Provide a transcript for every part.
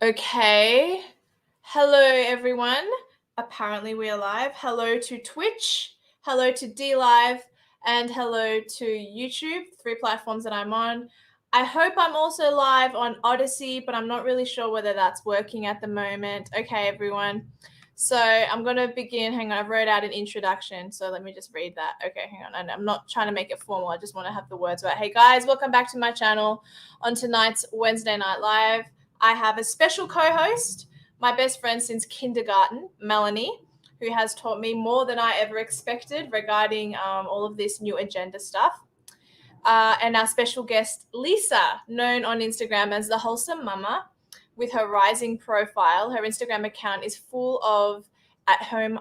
Okay. Hello, everyone. Apparently we are live. Hello to Twitch. Hello to DLive. And hello to YouTube, 3 platforms that I'm on. I hope I'm also live on Odyssey, but I'm not really sure whether that's working at the moment. Okay, everyone. So I'm going to begin. Hang on, I've wrote out an introduction. So let me just read that. Okay, hang on. And I'm not trying to make it formal. I just want to have the words right. Hey, guys, welcome back to my channel on tonight's Wednesday Night Live. I have a special co-host, my best friend since kindergarten, Melanie, who has taught me more than I ever expected regarding all of this new agenda stuff. And our special guest, Lisa, known on Instagram as the Wholesome Mama, with her rising profile. Her Instagram account is full of at-home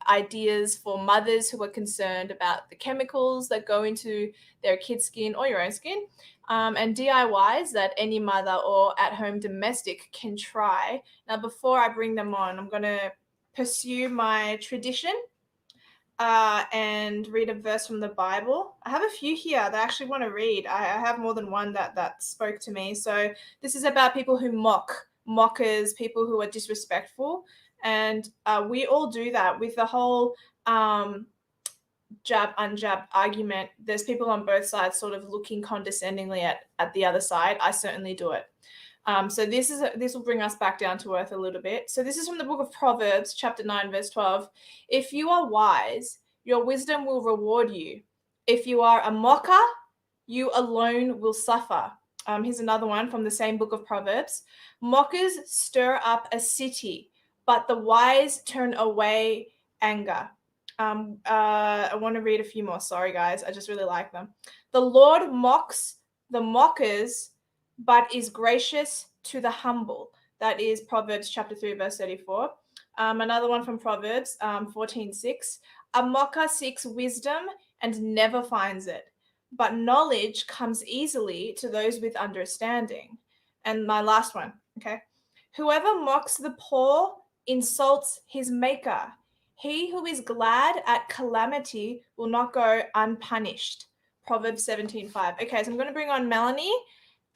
ideas for mothers who are concerned about the chemicals that go into their kids' skin or your own skin, and DIYs that any mother or at-home domestic can try. Now, before I bring them on, I'm going to pursue my tradition and read a verse from the Bible. I have a few here that I actually want to read. I have more than one that spoke to me. So this is about people who mockers, people who are disrespectful. And we all do that with the whole jab, unjab argument. There's people on both sides sort of looking condescendingly at the other side. I certainly do it. So this will bring us back down to earth a little bit. So this is from the book of Proverbs, chapter 9, verse 12. If you are wise, your wisdom will reward you. If you are a mocker, you alone will suffer. Here's another one from the same book of Proverbs. Mockers stir up a city, but the wise turn away anger. I want to read a few more. Sorry, guys. I just really like them. The Lord mocks the mockers, but is gracious to the humble. That is Proverbs chapter 3, verse 34. Another one from Proverbs 14:6. A mocker seeks wisdom and never finds it, but knowledge comes easily to those with understanding. And my last one, okay? Whoever mocks the poor insults his maker. He who is glad at calamity will not go unpunished. Proverbs 17:5. Okay, so I'm going to bring on Melanie.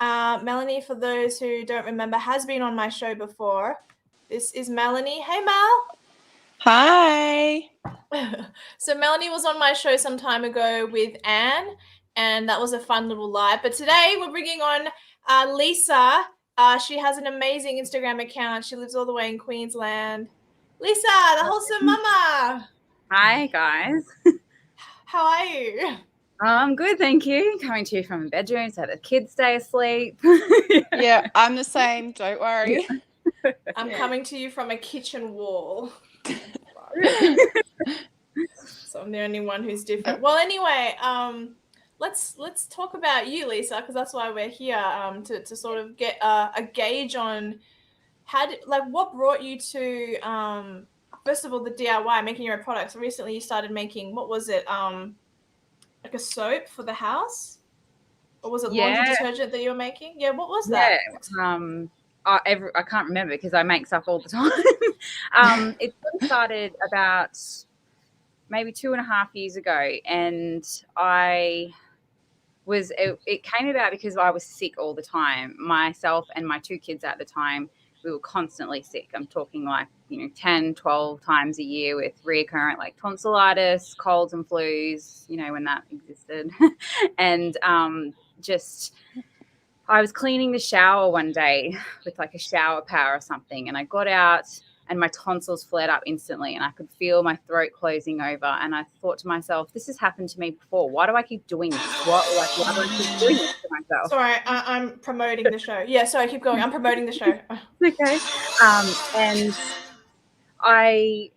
Melanie, for those who don't remember, has been on my show before. This is Melanie. Hey, Mel. Hi. So Melanie was on my show some time ago with Anne, and that was a fun little live. But today we're bringing on Lisa. She has an amazing Instagram account. She lives all the way in Queensland. Lisa, the Wholesome Mama. Hi, guys. How are you? I'm good, thank you. Coming to you from a bedroom so the kids stay asleep. Yeah, I'm the same. Don't worry. Yeah. I'm coming to you from a kitchen wall. So I'm the only one who's different. Well, anyway, let's talk about you, Lisa, because that's why we're here, to sort of get a gauge on what brought you to first of all the DIY, making your own products. Recently, you started making, what was it, like a soap for the house, or was it laundry detergent that you were making? Yeah, what was that? I can't remember because I make stuff all the time. It started about maybe 2.5 years ago, and it came about because I was sick all the time. Myself and my 2 kids at the time, we were constantly sick. I'm talking 10, 12 times a year with recurrent tonsillitis, colds and flus, when that existed. And I was cleaning the shower one day with a shower power or something, and I got out and my tonsils flared up instantly, and I could feel my throat closing over. And I thought to myself, this has happened to me before. Why do I keep doing this? Why do I keep doing this to myself? Sorry, I'm promoting the show. Yeah, sorry, keep going. I'm promoting the show. Okay. And I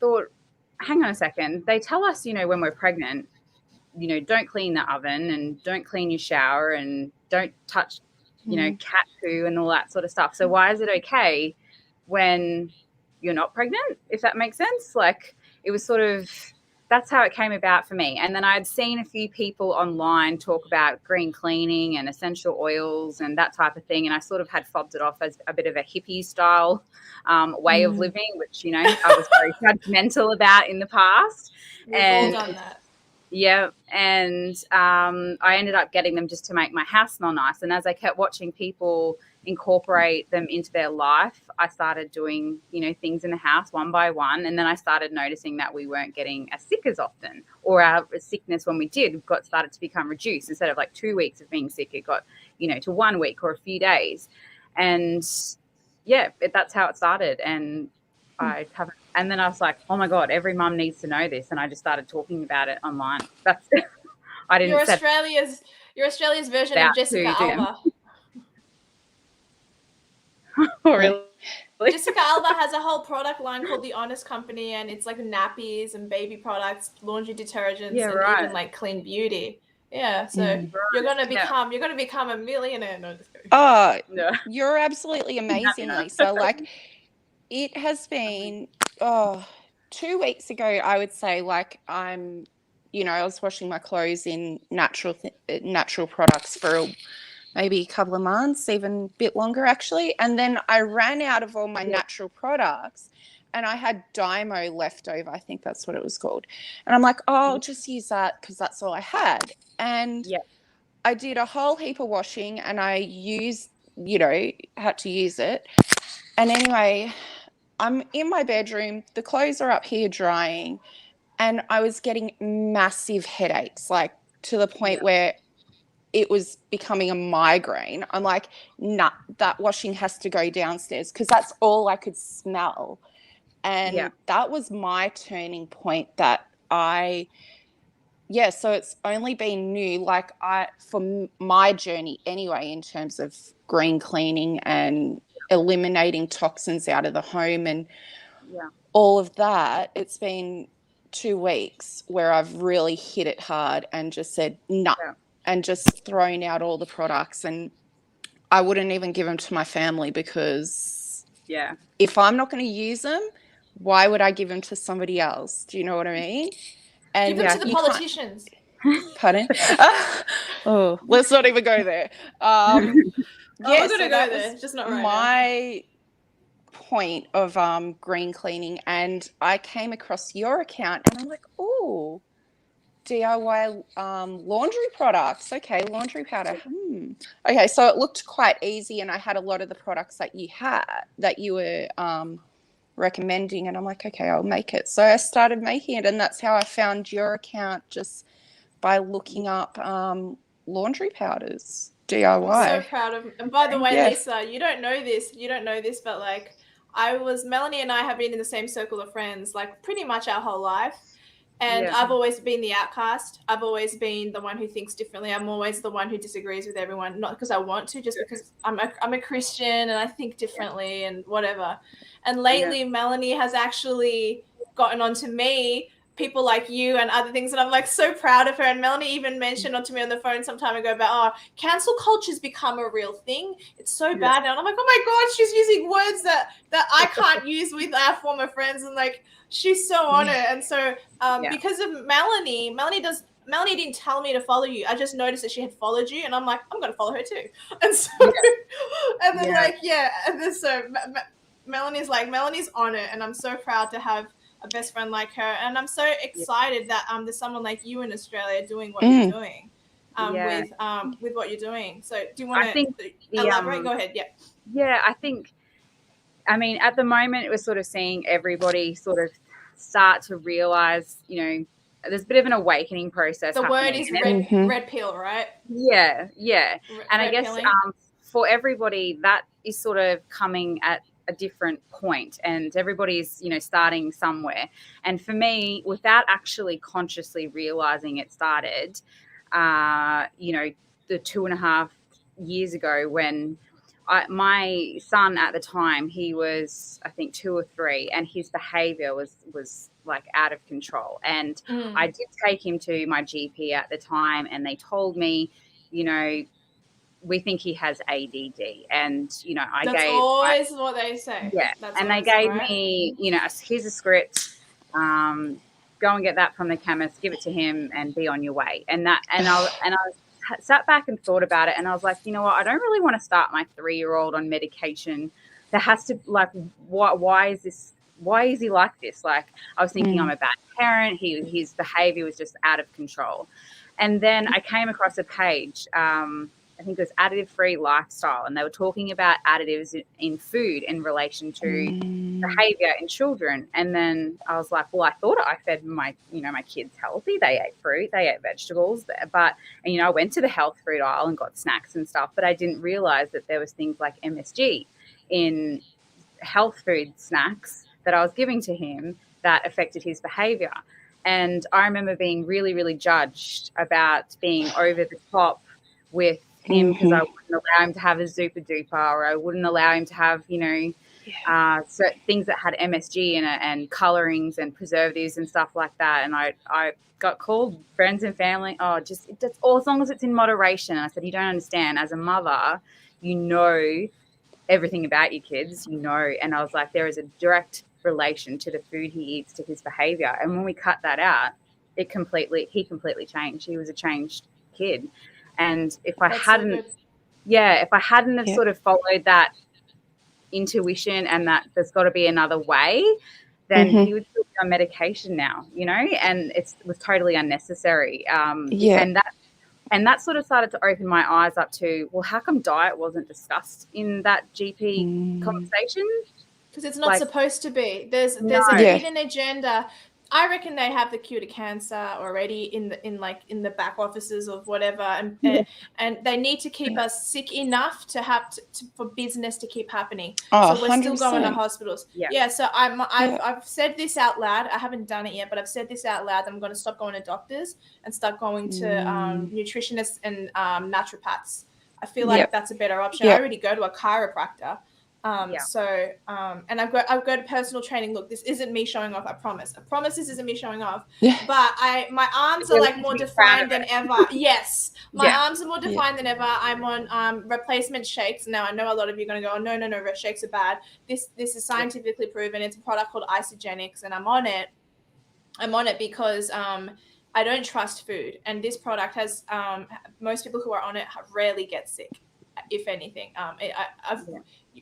thought, hang on a second. They tell us, when we're pregnant, don't clean the oven and don't clean your shower and don't touch, cat poo and all that sort of stuff. So why is it okay when you're not pregnant, if that makes sense? It was sort of, that's how it came about for me. And then I'd seen a few people online talk about green cleaning and essential oils and that type of thing. And I sort of had fobbed it off as a bit of a hippie style way of living, which, I was very judgmental about in the past. We've all done that. Yeah, and I ended up getting them just to make my house smell nice. And as I kept watching people incorporate them into their life, I started doing, things in the house one by one. And then I started noticing that we weren't getting as sick as often, or our sickness when we did started to become reduced. Instead of like 2 weeks of being sick, it got, to 1 week or a few days. And yeah, that's how it started. And and then I was like, oh my God, every mum needs to know this. And I just started talking about it online. That's I didn't You're set Australia's version out of Jessica to do. Alba. Oh, really? Jessica Alba has a whole product line called The Honest Company, and it's like nappies and baby products, laundry detergents, and even like clean beauty. Yeah, so you're gonna become a millionaire. No, just kidding. Oh, you're absolutely amazing, Lisa. Like, it has been 2 weeks ago, I would say, like, I was washing my clothes in natural products for maybe a couple of months, even a bit longer actually. And then I ran out of all my natural products, and I had Dymo left over. I think that's what it was called. And I'm like, I'll just use that because that's all I had. And I did a whole heap of washing, and I used, had to use it. And anyway, I'm in my bedroom, the clothes are up here drying, and I was getting massive headaches, like to the point where it was becoming a migraine. I'm like, nah, that washing has to go downstairs, because that's all I could smell. And that was my turning point that so it's only been new, like for my journey anyway, in terms of green cleaning and eliminating toxins out of the home and all of that. It's been 2 weeks where I've really hit it hard and just said no, and just thrown out all the products. And I wouldn't even give them to my family, because if I'm not going to use them, why would I give them to somebody else? Do you know what I mean? And give them to the politicians. Pardon? Let's not even go there. We're gonna go there. It's just not right my point of green cleaning. And I came across your account, and I'm like, oh, DIY laundry products. Okay, laundry powder. Okay, so it looked quite easy, and I had a lot of the products that you were recommending, and I'm like, okay, I'll make it. So I started making it, and that's how I found your account, just by looking up laundry powders, DIY. I'm so proud of. And by the way, Lisa, you don't know this, but like, Melanie and I have been in the same circle of friends like pretty much our whole life. And I've always been the outcast. I've always been the one who thinks differently. I'm always the one who disagrees with everyone, not because I want to, just because I'm a Christian and I think differently and whatever. And lately, Melanie has actually gotten onto me, people like you and other things, and I'm like so proud of her. And Melanie even mentioned onto me on the phone some time ago about, cancel culture's become a real thing. It's so bad now. And I'm like, oh my God, she's using words that I can't use with our former friends. And like, she's so on it. And so because of Melanie didn't tell me to follow you. I just noticed that she had followed you, and I'm like, I'm going to follow her too. And so, and then and then so Melanie's on it, and I'm so proud to have a best friend like her. And I'm so excited that there's someone like you in Australia doing what you're doing with what you're doing. So do you want to elaborate? Go ahead. Yeah, I mean, at the moment, we're sort of seeing everybody sort of start to realize, there's a bit of an awakening process. The word is red pill, right? Yeah. And I guess for everybody, that is sort of coming at a different point, and everybody's, starting somewhere. And for me, without actually consciously realizing it started, the 2.5 years ago when my son at the time, he was, I think, 2 or 3, and his behavior was like out of control. And I did take him to my GP at the time, and they told me, we think he has ADD. And, That's always what they say. Yeah. And they gave me, here's a script. Go and get that from the chemist, give it to him, and be on your way. And I sat back and thought about it, and I was like, you know what? I don't really want to start my 3-year-old on medication. There has to, like, why is this why is he like this? Like, I was thinking I'm a bad parent. His behavior was just out of control. And then I came across a page, I think it was Additive Free Lifestyle, and they were talking about additives in food in relation to behavior in children. And then I was like, well, I thought I fed my kids healthy. They ate fruit, they ate vegetables, and I went to the health food aisle and got snacks and stuff, but I didn't realize that there was things like MSG in health food snacks that I was giving to him that affected his behavior. And I remember being really, really judged about being over the top with him because I wouldn't allow him to have a Super Duper, or I wouldn't allow him to have, certain things that had MSG in it and colorings and preservatives and stuff like that. And I got called friends and family, just all as long as it's in moderation. And I said, you don't understand. As a mother, everything about your kids, and I was like, there is a direct relation to the food he eats to his behavior. And when we cut that out, he completely changed. He was a changed kid. And if I hadn't have sort of followed that intuition and that there's got to be another way, then he would still be on medication now, and it was totally unnecessary. And that sort of started to open my eyes up to, well, how come diet wasn't discussed in that GP conversation? Because it's not supposed to be. There's a hidden agenda. I reckon they have the cure to cancer already in the back offices of whatever, and they need to keep us sick enough to have for business to keep happening. So we're 100%. Still going to hospitals. Yeah. So I've said this out loud. I haven't done it yet, but I've said this out loud. I'm going to stop going to doctors and start going to nutritionists and naturopaths. I feel like that's a better option. I already go to a chiropractor. And I've got a personal training. Look, this isn't me showing off. I promise this isn't me showing off. But my arms are like more defined than ever. Yes, my arms are more defined than ever. I'm on replacement shakes now. I know a lot of you are going to go, oh, no, shakes are bad. This is scientifically proven. It's a product called Isogenics, and I'm on it. Because I don't trust food, and this product has most people who are on it rarely get sick, if anything.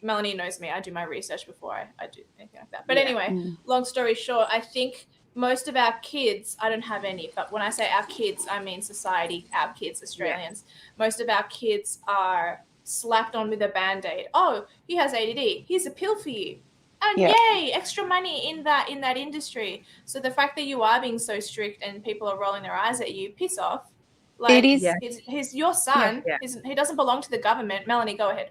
Melanie knows me. I do my research before I do anything like that. But anyway, long story short, I think most of our kids, I don't have any, but when I say our kids, I mean society, our kids, Australians. Most of our kids are slapped on with a Band-Aid. Oh, he has ADD. Here's a pill for you. And yay, extra money in that industry. So the fact that you are being so strict and people are rolling their eyes at you, piss off. Like, he's your son. He doesn't belong to the government. Melanie, go ahead.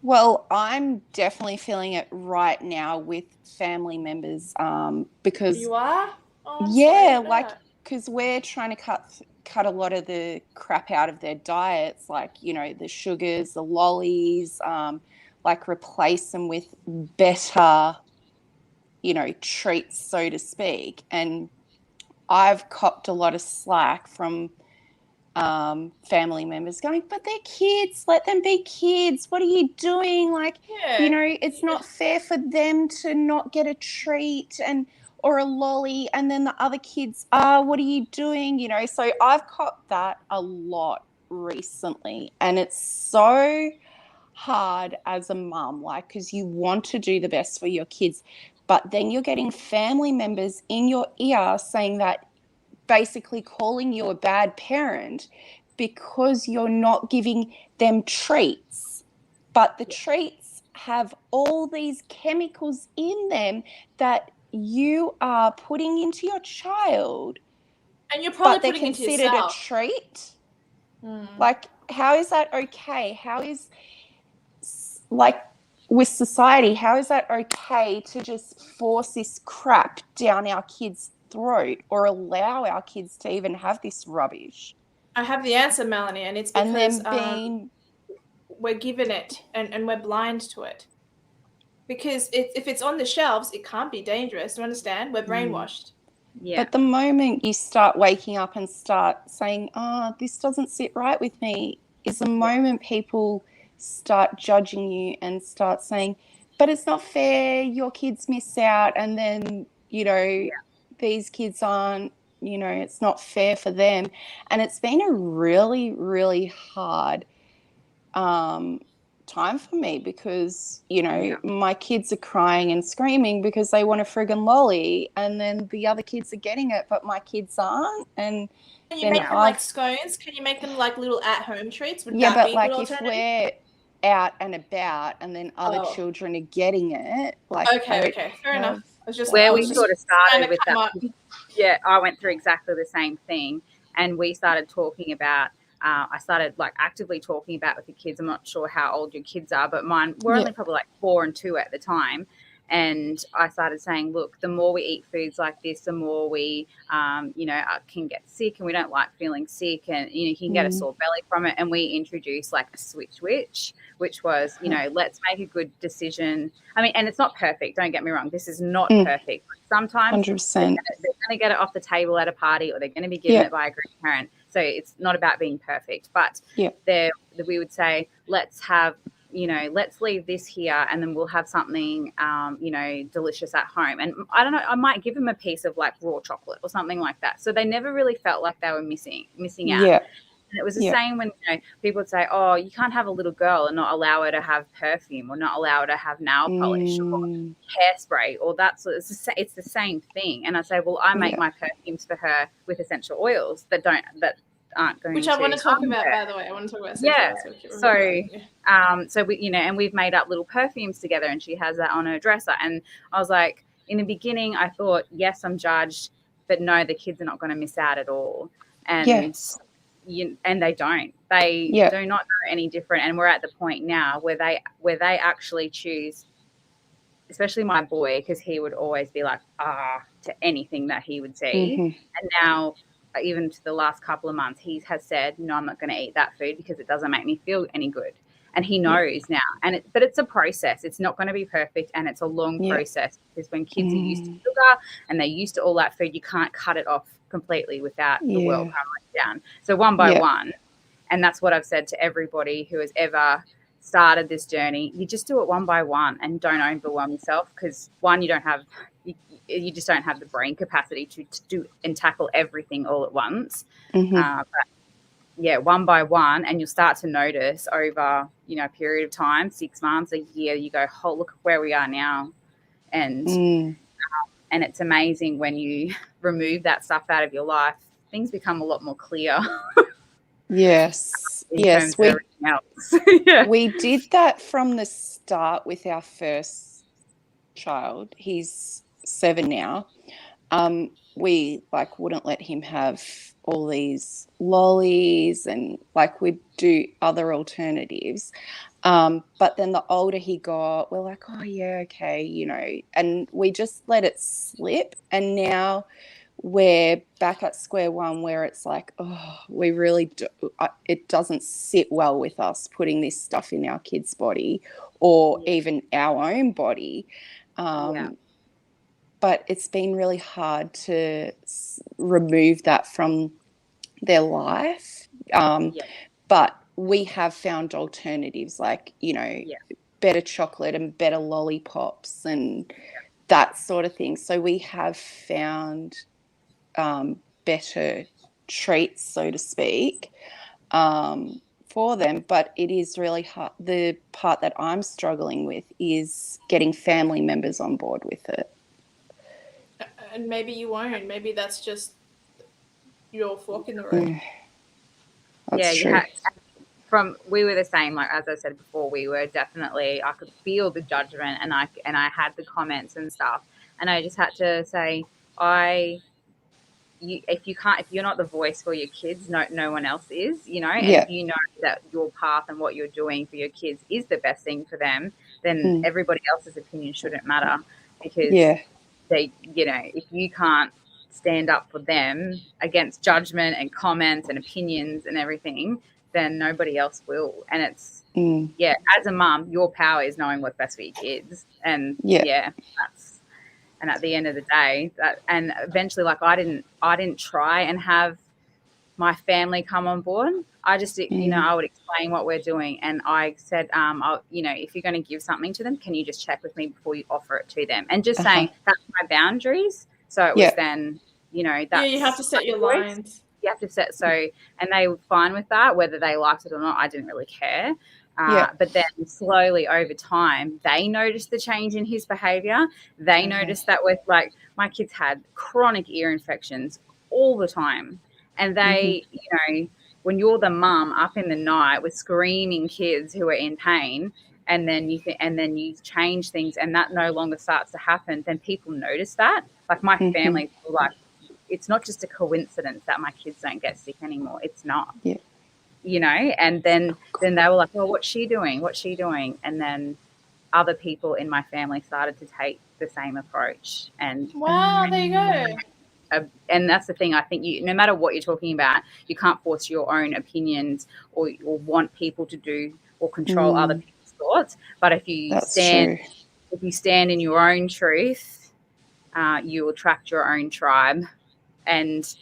Well, I'm definitely feeling it right now with family members because you are. Because we're trying to cut a lot of the crap out of their diets, like the sugars, the lollies, replace them with better, treats, so to speak. And I've copped a lot of slack from family members going, but they're kids, let them be kids. What are you doing? It's not fair for them to not get a treat or a lolly, and then the other kids what are you doing? So I've copped that a lot recently, and it's so hard as a mum, because you want to do the best for your kids, but then you're getting family members in your ear saying that, basically calling you a bad parent because you're not giving them treats. But the treats have all these chemicals in them that you are putting into your child. And you're probably but putting they're into considered yourself. a treat. How is that okay? How is, with society, how is that okay to just force this crap down our kids' throat or allow our kids to even have this rubbish? I have the answer, Melanie, and it's because we're given it and we're blind to it. Because if it's on the shelves, it can't be dangerous. Do you understand? We're brainwashed. Yeah. But the moment you start waking up and start saying, this doesn't sit right with me, is the moment people start judging you and start saying, but it's not fair, your kids miss out, and then, these kids aren't, it's not fair for them. And it's been a really, really hard time for me because, you know, my kids are crying and screaming because they want a friggin' lolly, and then the other kids are getting it, but my kids aren't. And can you make them like scones? Can you make them like little at-home treats? Would that but be a like good if alternative? we're out and about and then other children are getting it, like okay, fair enough. I was just where I we was just sort of started with come that. up. Yeah, I went through exactly the same thing, and we started talking about. I started like actively talking about with the kids. I'm not sure how old your kids are, but mine were only probably like 4 and 2 at the time. And I started saying, look, the more we eat foods like this, the more we, you know, can get sick, and we don't like feeling sick, and, you know, you can get a sore belly from it. And we introduced like a switch, which was, you know, let's make a good decision. I mean, and it's not perfect. Don't get me wrong. This is not perfect. Sometimes 100%. they're going to get it off the table at a party, or they're going to be given it by a grandparent. So it's not about being perfect. But we would say, let's have, you know, let's leave this here, and then we'll have something, you know, delicious at home. And I don't know, I might give them a piece of like raw chocolate or something like that. So they never really felt like they were missing out. Yeah. And it was the same when, you know, people would say, oh, you can't have a little girl and not allow her to have perfume, or not allow her to have nail polish or hairspray, or that sort of, it's the same thing. And I say, well, I make my perfumes for her with essential oils that aren't going which to I want to talk harm about, her. by the way. I want to talk about essential oils. So we, you know, and we've made up little perfumes together, and she has that on her dresser. And I was like, in the beginning, I thought, yes, I'm judged, but no, the kids are not going to miss out at all. And and they don't. They do not know any different. And we're at the point now where they actually choose, especially my boy, because he would always be like, to anything that he would see. And now, even to the last couple of months, he has said, no, I'm not going to eat that food because it doesn't make me feel any good. And he knows now. But it's a process. It's not going to be perfect, and it's a long process, because when kids are used to sugar and they're used to all that food, you can't cut it off completely without the world crumbling down. So one by one, and that's what I've said to everybody who has ever started this journey, you just do it one by one, and don't overwhelm yourself, because one, you just don't have the brain capacity to do and tackle everything all at once. But one by one, and you'll start to notice over, you know, a period of time, 6 months, a year, you go, oh, look where we are now. And it's amazing when you remove that stuff out of your life, things become a lot more clear. Yes. We did that from the start with our first child. He's 7 now. We like wouldn't let him have all these lollies, and like we'd do other alternatives. But then the older he got, we're like, oh yeah, okay, you know, and we just let it slip. And now we're back at square one, where it's like, oh, we really do, it doesn't sit well with us putting this stuff in our kid's body, or even our own body. But it's been really hard to remove that from their life. But we have found alternatives, like, you know, better chocolate and better lollipops and that sort of thing. So we have found better treats, so to speak, for them. But it is really hard. The part that I'm struggling with is getting family members on board with it. And maybe you won't. Maybe that's just your fork in the road. That's true. We were the same. Like, as I said before, we were definitely, I could feel the judgment, and I had the comments and stuff, and I just had to say, if you're not the voice for your kids, no one else is, you know. And if you know that your path and what you're doing for your kids is the best thing for them, then everybody else's opinion shouldn't matter, because they, you know, if you can't stand up for them against judgment and comments and opinions and everything, then nobody else will. And it's as a mum, your power is knowing what's best for your kids. And that's, and at the end of the day, and eventually, like, I didn't try and have my family come on board. I just, you know, I would explain what we're doing, and I said, you know, if you're going to give something to them, can you just check with me before you offer it to them? And just saying that's my boundaries. So it was then, you know, that's, you have to set your lines. You have to set, and they were fine with that, whether they liked it or not. I didn't really care. But then slowly over time, they noticed the change in his behavior. They noticed that with like my kids had chronic ear infections all the time. And they, you know, when you're the mum up in the night with screaming kids who are in pain, and then you change things and that no longer starts to happen, then people notice that. Like my family were like, it's not just a coincidence that my kids don't get sick anymore. It's not. Yeah. You know, and then they were like, well, what's she doing? What's she doing? And then other people in my family started to take the same approach. And wow, there you go. And that's the thing. I think no matter what you're talking about, you can't force your own opinions or want people to do or control other people's thoughts. But if you stand in your own truth, you attract your own tribe. And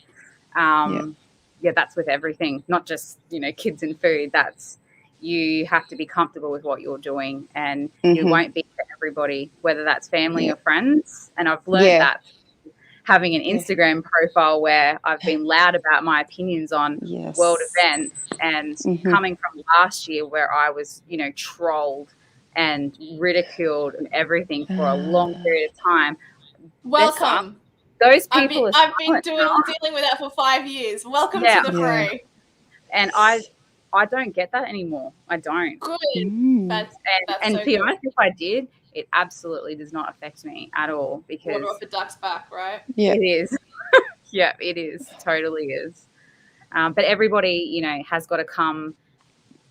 yeah, that's with everything, not just, you know, kids and food. That's, you have to be comfortable with what you're doing, and you won't be for everybody, whether that's family or friends. And I've learned that having an Instagram profile where I've been loud about my opinions on world events, and coming from last year where I was, you know, trolled and ridiculed and everything for a long period of time. Welcome. Those people I've been dealing with that for 5 years. Welcome to the fray. And I don't get that anymore. I don't. Good. That's and so to be good. honest, if I did, it absolutely does not affect me at all, because water off a duck's back, right? Yeah. it is. Yeah, it is. Totally is. But everybody, you know, has got to come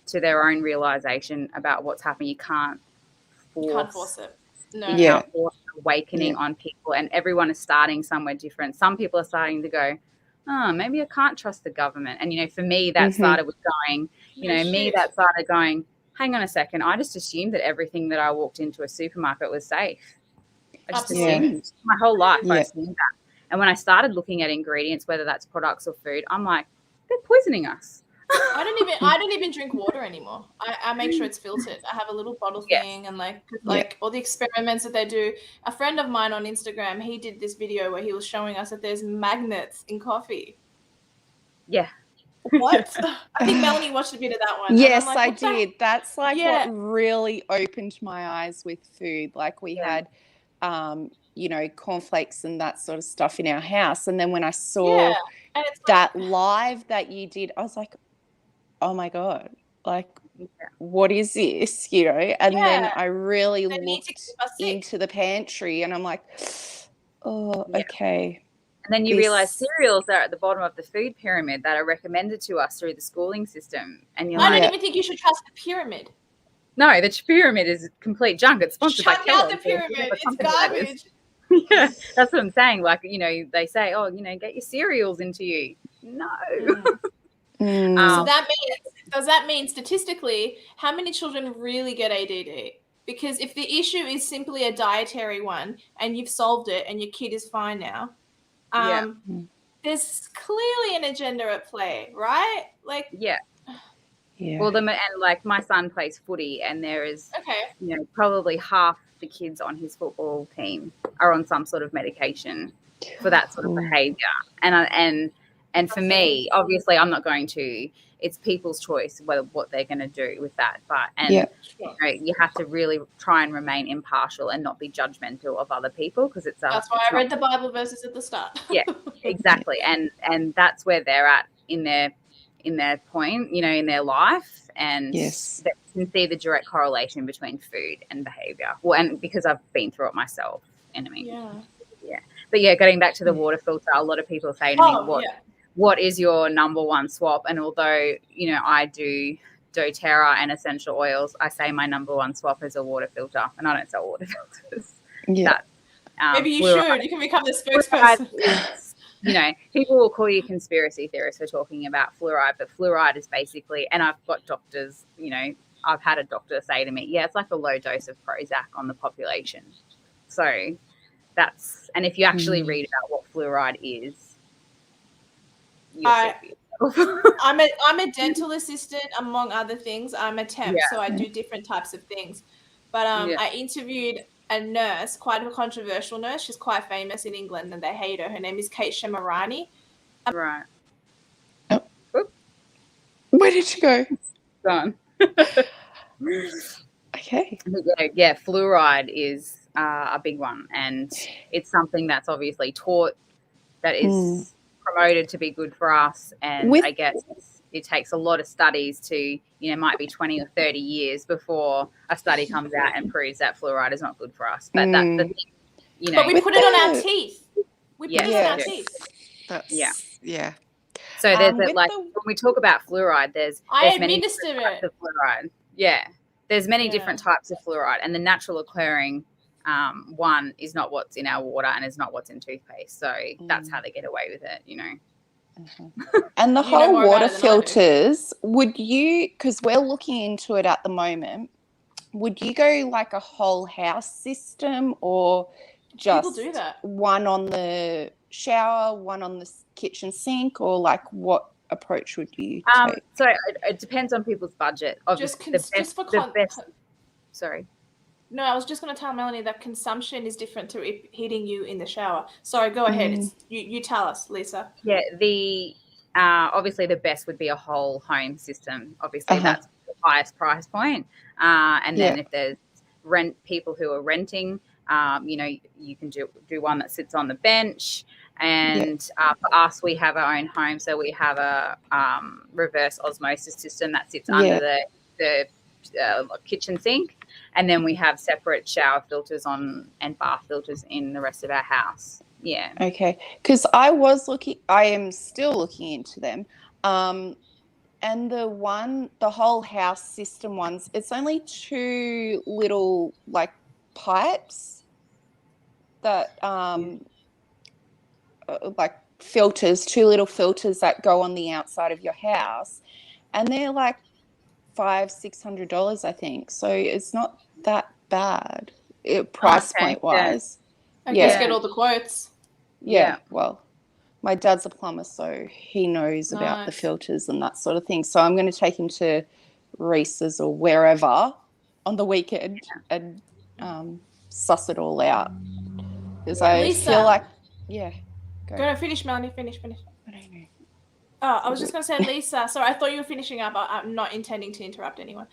to their own realization about what's happening. You can't force it. No. You can't force awakening on people, and everyone is starting somewhere different. Some people are starting to go, oh, maybe I can't trust the government. And, you know, for me, that started with going, that started going, hang on a second, I just assumed that everything that I walked into a supermarket was safe. I just assumed my whole life. I assumed that. And when I started looking at ingredients, whether that's products or food, I'm like, they're poisoning us. I don't even drink water anymore. I make sure it's filtered. I have a little bottle thing, and like all the experiments that they do. A friend of mine on Instagram, he did this video where he was showing us that there's magnets in coffee. Yeah. What? I think Melanie watched a bit of that one. Yes, like, I did. That's like what really opened my eyes with food. Like we had, you know, cornflakes and that sort of stuff in our house. And then when I saw that live that you did, I was like, oh my God, like, what is this, you know? And then I really looked into the pantry and I'm like, oh, okay. And then you realize cereals are at the bottom of the food pyramid that are recommended to us through the schooling system. And you're I don't even think you should trust the pyramid. No, the pyramid is complete junk. It's sponsored by Kellogg's. Shut out the pyramid. It's garbage. Yeah, that's what I'm saying. Like, you know, they say, oh, you know, get your cereals into you. No. So does that mean statistically, how many children really get ADD? Because if the issue is simply a dietary one and you've solved it and your kid is fine now, there's clearly an agenda at play, right? Like, well, and like my son plays footy, and there is, you know, probably half the kids on his football team are on some sort of medication for that sort of behavior. And for me, obviously, I'm not going to. It's people's choice what they're going to do with that. But you know, you have to really try and remain impartial and not be judgmental of other people, because that's why I read the Bible verses at the start. Yeah, exactly. And that's where they're at in their point, you know, in their life, and they can see the direct correlation between food and behavior. Well, and because I've been through it myself, and I mean, But getting back to the water filter, a lot of people say to me, what is your number one swap? And although, you know, I do doTERRA and essential oils, I say my number one swap is a water filter, and I don't sell water filters. Maybe you should. You can become the spokesperson. You know, people will call you conspiracy theorists for talking about fluoride, but fluoride is basically, and I've got doctors, you know, I've had a doctor say to me, it's like a low dose of Prozac on the population. So that's, and if you actually read about what fluoride is, I'm a dental assistant, among other things. I'm a temp, so I do different types of things. But I interviewed a nurse, quite a controversial nurse. She's quite famous in England, and they hate her. Her name is Kate Shemarani. Right. Where did she go? Gone. Okay. Yeah, fluoride is a big one, and it's something that's obviously taught, that is promoted to be good for us, and I guess it takes a lot of studies to, might be 20 or 30 years before a study comes out and proves that fluoride is not good for us. But that's the thing, But we put it on our teeth. We put it on our Yes. teeth. Yeah. So there's when we talk about fluoride, there's many different types of fluoride. Yeah, there's many different types of fluoride, and the natural occurring one is not what's in our water and is not what's in toothpaste. So that's how they get away with it, And the whole water filters, would you, because we're looking into it at the moment, would you go like a whole house system, or just do that. one on the shower, one on the kitchen sink, or like what approach would you take? So it depends on people's budget. Sorry. No, I was just going to tell Melanie that consumption is different to heating you in the shower. Sorry, go ahead. You tell us, Lisa. Yeah, obviously the best would be a whole home system. Obviously that's the highest price point. And then if there's people who are renting, you can do one that sits on the bench. And for us, we have our own home, so we have a reverse osmosis system that sits under the kitchen sink, and then we have separate shower filters and bath filters in the rest of our house. Yeah. Okay, because I am still looking into them. And the whole house system ones, it's only 2 little like pipes that like filters, 2 little filters that go on the outside of your house, and they're like $500-$600, I think. So it's not that bad, price point wise. I just get all the quotes. Yeah. Well, my dad's a plumber, so he knows about the filters and that sort of thing. So I'm going to take him to Reese's or wherever on the weekend and suss it all out, because I feel like Go finish, Melanie. Finish. I don't know. Oh, I was just going to say, Lisa, sorry, I thought you were finishing up. I'm not intending to interrupt anyone.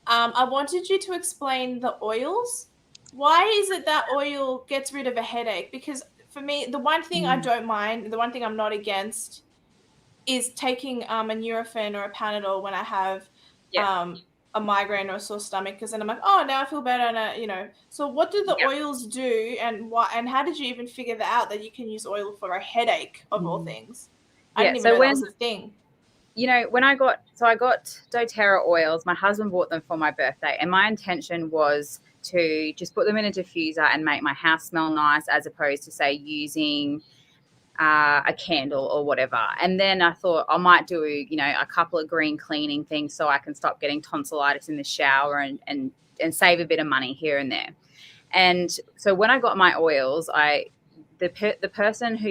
I wanted you to explain the oils. Why is it that oil gets rid of a headache? Because for me, the one thing I don't mind, the one thing I'm not against is taking a Nurofen or a Panadol when I have a migraine or a sore stomach, because then I'm like, oh, now I feel better. And, so what do the oils do, and how did you even figure that out, that you can use oil for a headache of all things? I didn't even know that was a thing. When I got doTERRA oils, my husband bought them for my birthday, and my intention was to just put them in a diffuser and make my house smell nice, as opposed to, say, using a candle or whatever. And then I thought I might do, a couple of green cleaning things so I can stop getting tonsillitis in the shower and save a bit of money here and there. And so when I got my oils, the person who,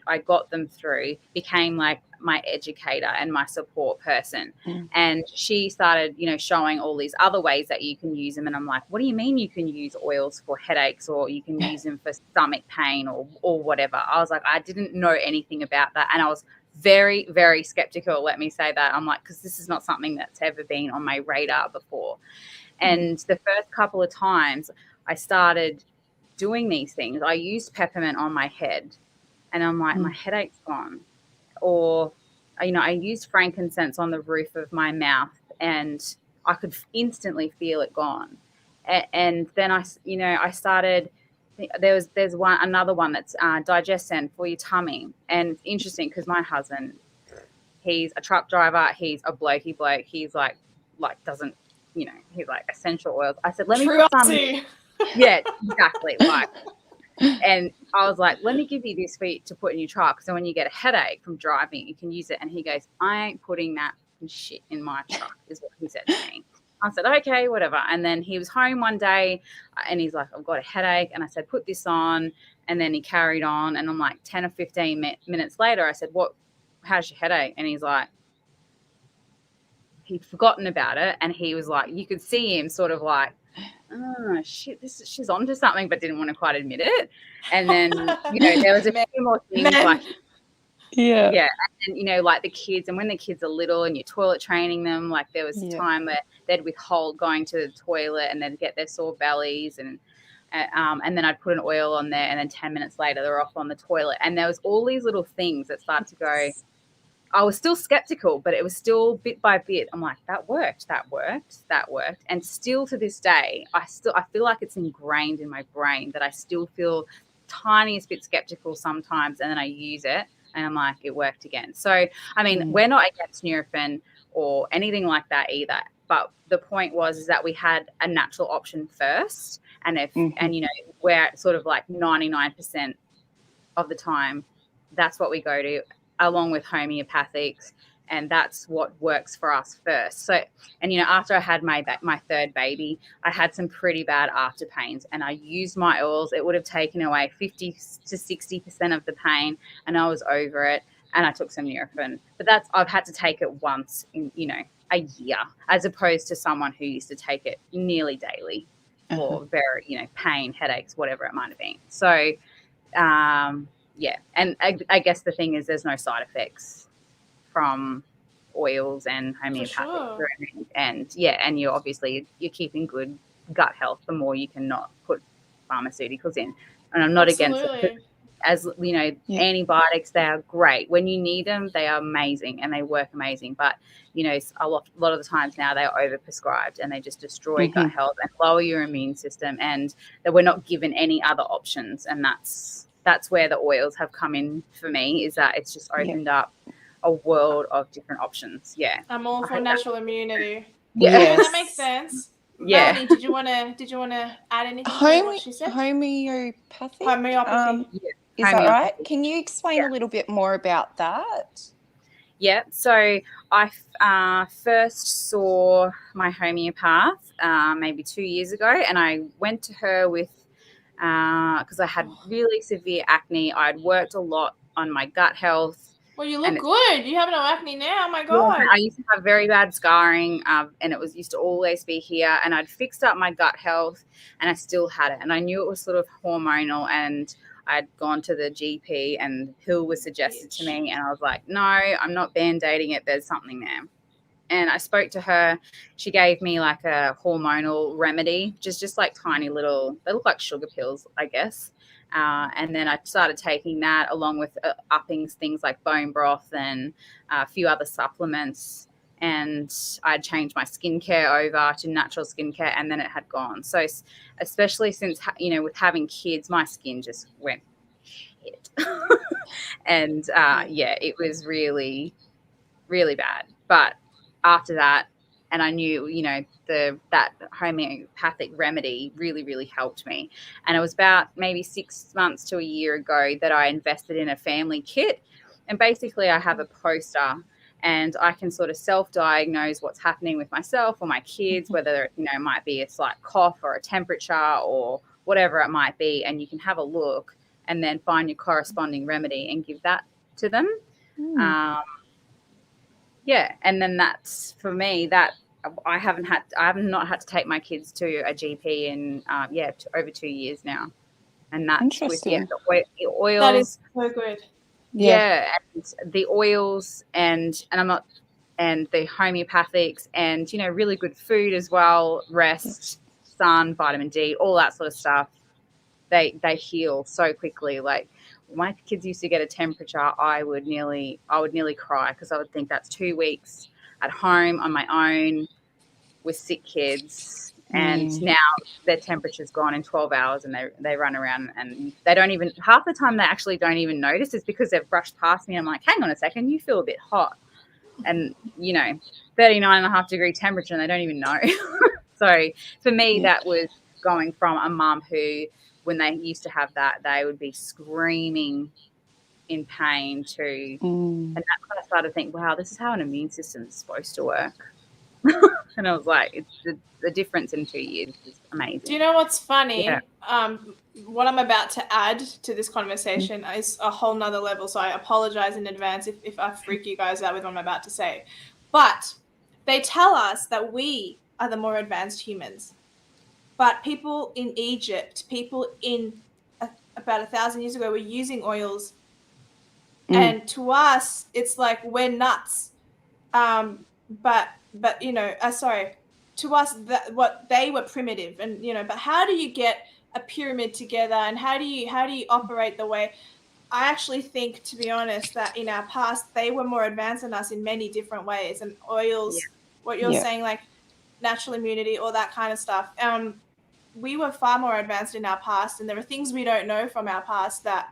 I got them through became like my educator and my support person. And she started, showing all these other ways that you can use them. And I'm like, what do you mean you can use oils for headaches, or you can use them for stomach pain or whatever? I was like, I didn't know anything about that. And I was very, very skeptical, let me say that. I'm like, because this is not something that's ever been on my radar before. And the first couple of times I started doing these things, I used peppermint on my head, and I'm like, my headache's gone. Or, I used frankincense on the roof of my mouth, and I could instantly feel it gone. And then I started. There's another one that's Digestin for your tummy. And it's interesting because my husband, he's a truck driver. He's a blokey bloke. He's like doesn't, he's like essential oils. I said, let me put some. Yeah, exactly. And I was like, let me give you this to put in your truck, so when you get a headache from driving, you can use it. And he goes, I ain't putting that shit in my truck, is what he said to me. I said, okay, whatever. And then he was home one day and he's like, I've got a headache. And I said, put this on. And then he carried on. And I'm like 10 or 15 minutes later, I said, how's your headache? And he's like, he'd forgotten about it. And he was like, you could see him sort of like, oh shit, she's onto something, but didn't want to quite admit it. And then there was a few more things Yeah. Yeah. And, you know, like the kids, and when the kids are little and you're toilet training them, like there was a time where they'd withhold going to the toilet and they'd get their sore bellies, and then I'd put an oil on there, and then 10 minutes later they're off on the toilet. And there was all these little things that started to go. I was still skeptical, but it was still bit by bit. I'm like, that worked. And still to this day, I feel like it's ingrained in my brain that I still feel tiniest bit skeptical sometimes, and then I use it and I'm like, it worked again. So, I mean, we're not against Nurofen or anything like that either. But the point is that we had a natural option first. And and, you know, we're sort of like 99% of the time, that's what we go to, along with homeopathics, and that's what works for us first. So, and, you know, after I had my third baby, I had some pretty bad after pains, and I used my oils. It would have taken away 50 to 60% of the pain, and I was over it, and I took some Nurofen. But I've had to take it once in, you know, a year, as opposed to someone who used to take it nearly daily for very, you know, pain, headaches, whatever it might have been. So, yeah, and I guess the thing is there's no side effects from oils and homeopathic, sure. and you're keeping good gut health the more you can not put pharmaceuticals in. And I'm not against it, as you know, antibiotics, they are great when you need them. They are amazing and they work amazing, but you know, a lot of the times now they are overprescribed and they just destroy gut health and lower your immune system, and that we're not given any other options. And that's where the oils have come in for me, is that it's just opened up a world of different options. Yeah, I'm all for natural immunity. Yeah, that makes sense. Yeah. Melanie, did you want to add anything to what she said? Homeopathy. Is that right? Can you explain a little bit more about that? Yeah, so I first saw my homeopath maybe 2 years ago, and I went to her with because I had really severe acne. I'd worked a lot on my gut health. Well, you look good. You have no acne now. Oh my God. Yeah, I used to have very bad scarring, and it used to always be here. And I'd fixed up my gut health, and I still had it. And I knew it was sort of hormonal. And I'd gone to the GP, and pill was suggested to me, and I was like, no, I'm not band-aiding it. There's something there. And I spoke to her. She gave me like a hormonal remedy, just like tiny little, they look like sugar pills, I guess. And then I started taking that along with upping things like bone broth and a few other supplements. And I'd changed my skincare over to natural skincare, and then it had gone. So especially since, you know, with having kids, my skin just went shit. And yeah, it was really, really bad. But after that, and I knew, you know, that homeopathic remedy really, really helped me. And it was about maybe 6 months to a year ago that I invested in a family kit. And basically I have a poster, and I can sort of self-diagnose what's happening with myself or my kids, whether, you know, it might be a slight cough or a temperature or whatever it might be. And you can have a look and then find your corresponding remedy and give that to them. Yeah, and then that's, for me, that I have not had to take my kids to a GP in over 2 years now, and that's with the oils. That is so good. Yeah, and the oils and the homeopathics, and, you know, really good food as well, rest, sun, vitamin D, all that sort of stuff. They heal so quickly. Like, my kids used to get a temperature, I would nearly cry, because I would think that's 2 weeks at home on my own with sick kids, and now their temperature's gone in 12 hours, and they run around, and they don't even, half the time they actually don't even notice. It's because they've brushed past me. I'm like, hang on a second, you feel a bit hot, and, you know, 39.5-degree temperature, and they don't even know. So for me, that was going from a mum who, when they used to have that, they would be screaming in pain to, and that's when I started to think, wow, this is how an immune system is supposed to work. And I was like, it's the difference in 2 years is amazing. Do you know what's funny? Yeah. What I'm about to add to this conversation is a whole nother level. So I apologize in advance if I freak you guys out with what I'm about to say. But they tell us that we are the more advanced humans. But people in Egypt, people in about 1,000 years ago were using oils And to us, it's like we're nuts. But you know, sorry, to us that what they were primitive, and you know, but how do you get a pyramid together, and how do you operate the way? I actually think, to be honest, that in our past they were more advanced than us in many different ways. And oils, what you're saying, like natural immunity, all that kind of stuff. We were far more advanced in our past, and there are things we don't know from our past that